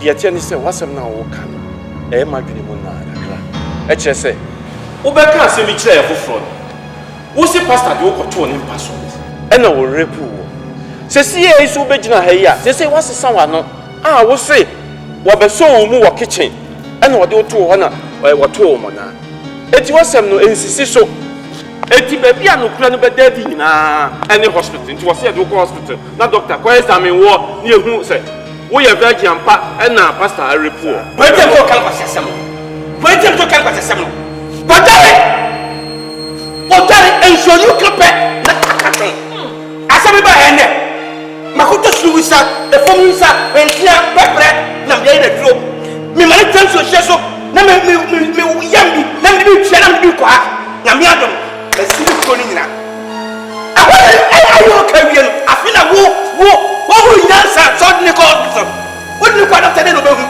Dia tia ni se wasem na wo ka no. Ma dwene mu na akra. Eche se wo be ka asemi kire ye foforo. Wo si pastor de wo koto ne mpaso. Na wo repu wo. Se si ye isu be gina ha yi a. Se wasesa wa no. Wo se wo be so wo mu wo kitchen. Na wo de wo to ho na wo to wo mo na. Eti wasem no ensisi so. Eti baby anokura no be dadi nyina. Any hospital. Nti wo se de wo hospital. Na doctor ko examine wo ni ehu se wo ye virgin ampa na pastor arepu wo. Wetin to kan kwasesem no. Otare ensonu klepe na kakate. Asemi ba ene. Makoto suwisa, efomuisa, entia pepre na mbiye na duro. Mi mane tanso hyeso na me yambi na me bi tia na me bi kwa. Na mi adom. Esiri ko ni nyina. Ayo kawie no. Afina wo nyansa so ni ko so. Wo ni ko na tede no behu.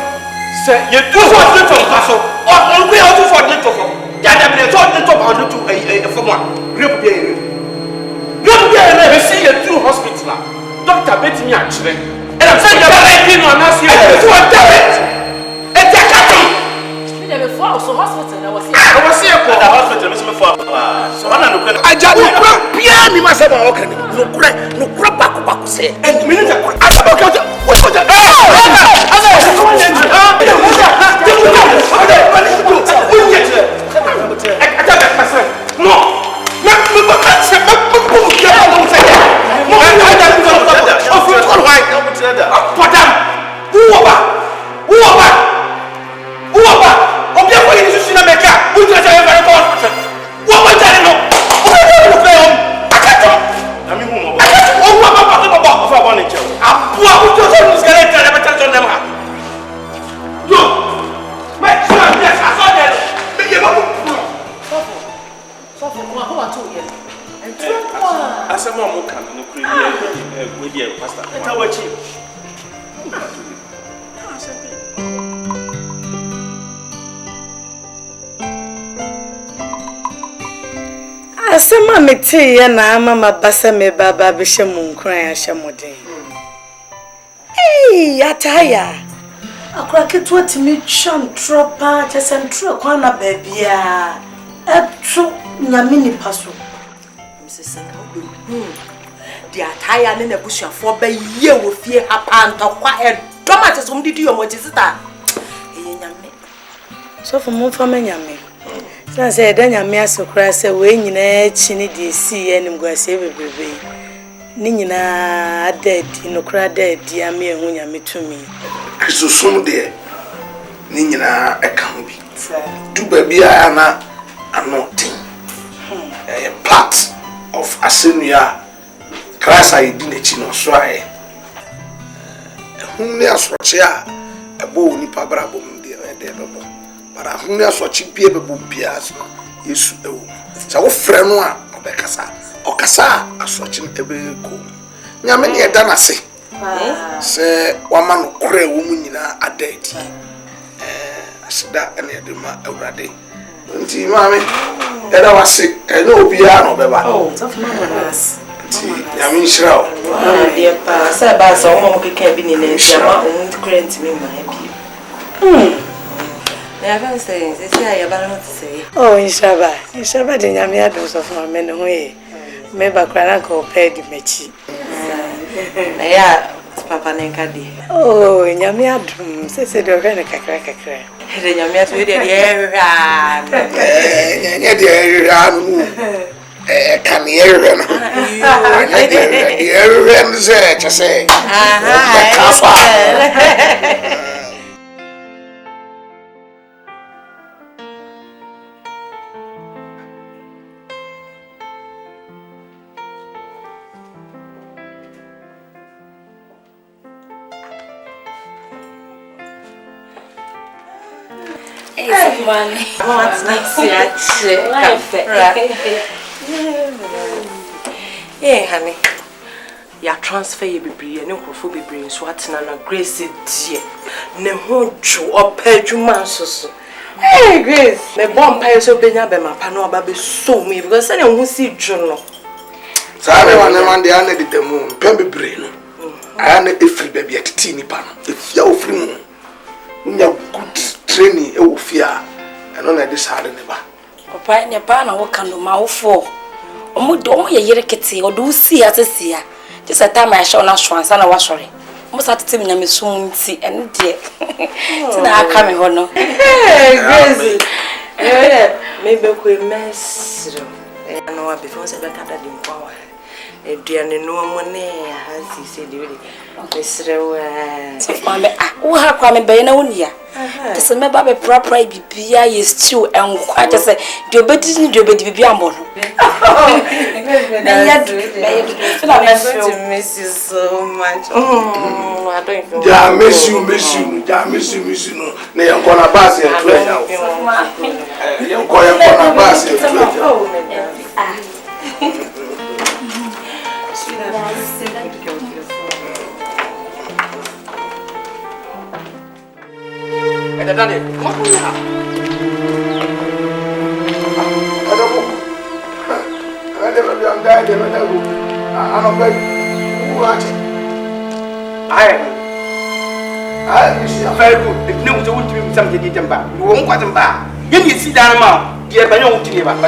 Se ye tu so ni to paso. O ko ya tu for ni to for. Ya da me so ni to ba no tu efo mo. Repu bi we see you through hospital. Doctor bet me a chire. And I'm saying you're right in on us here. so direct. E ta ka to. me dey before so hospital I was here. I was here for the hospital, Mr. Mefo. So I don't know. Aja no kura bia ni ma se ba o kan. No kura baku se. And minute ko. Asaboka to. Asema mete ya na ama mabasa me baba be hye nkran ya hye moden. Ataya. Akura ketu atimi twa ntropa chese ntro kwa na baabia. Eto nyamini paso. Mrs. Senka the attire and the bush for by ye will fear a pant or quiet tomatoes whom did you what is that? So for more from Yami. So say then Yamia so crass away in a chinny DC and I'm going to save a baby. Nina dead, no cry dead, dear me and Yami to me. I so soon there. Nina a can be. Do baby, I am not a part of Asinia. Class I didn't chino swai. Whom they are swatchia a bone in Pabrabo, dear Babo. But I whom they are swatching paper pias is so friend one of the Cassa or Cassa are swatching a very cool. Yamini a danasi. Say one man of Korea woman in a date. That and the man already. Until mammy, and I was sick and no piano, Baba. Oh, tough man. I mean, sure. Dear Pa, Sabah, so one can be in a shama, won't grant me my happy. I haven't said, they say I have not to say. Oh, in Shabbat, the Yamiados of my men away. Maybe Cranako paid the Mechi. Yeah, Papa Nenkadi. Oh, in Yamiadum, says the Reneca cracker. The Yamiat with the air. Can hear them. Everyone said to say, Hey, money. What's next? Yeah, honey. Ya transfer ye bebree ne nkofo bebree so atena na Grace die. Ne ho dwo opedwuma nsoso. Hey Grace, me bomb pie so benya be mapa na oba be so me because say ne ho si dwo no. Sabe wane man de ane de demu pem bebree no. Ane efri baby atiti nipa no. Efia ofri mu. Nya good training e wo fia. Eno na de sare ne ba. Papa ne pa na wo kan do ma wo fo. Omo ye yere kete odo si asesia just a time I show na swansa na wa sori mo sa tete me sun nti ene de ti na aka me ho no Grace maybe ko mesro no wa before say be kada di nkwa wa eduane no mo ne ha si se de we mesro so fambe wo ha kwa me be na wonia tese me ba be prapra bibia ye stew enkwa tese de obedi ni de obedi bibia mbo no I miss you so much. I don't feel. Ja miss you. No, ne yankona basi ya treasure. Yankona basi ya treasure. Very good. If no one would be something to them back, you won't quite them back. You see down mouth, dear, but you won't give up.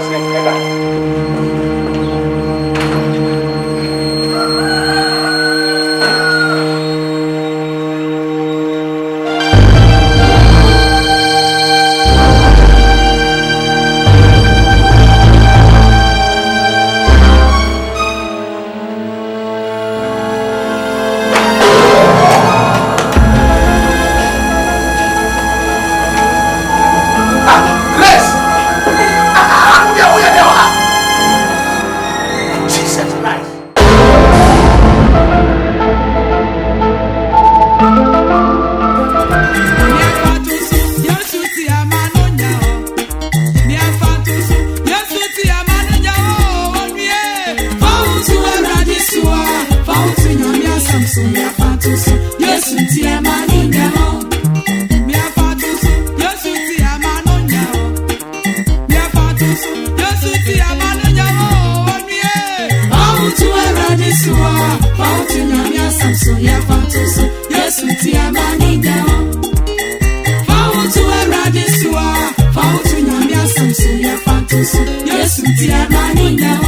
Found to so Yesu tia manina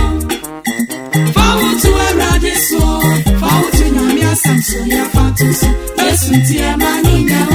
Fawo to erade so Fawo to nyame asam so ya fatu so Yesu tia manina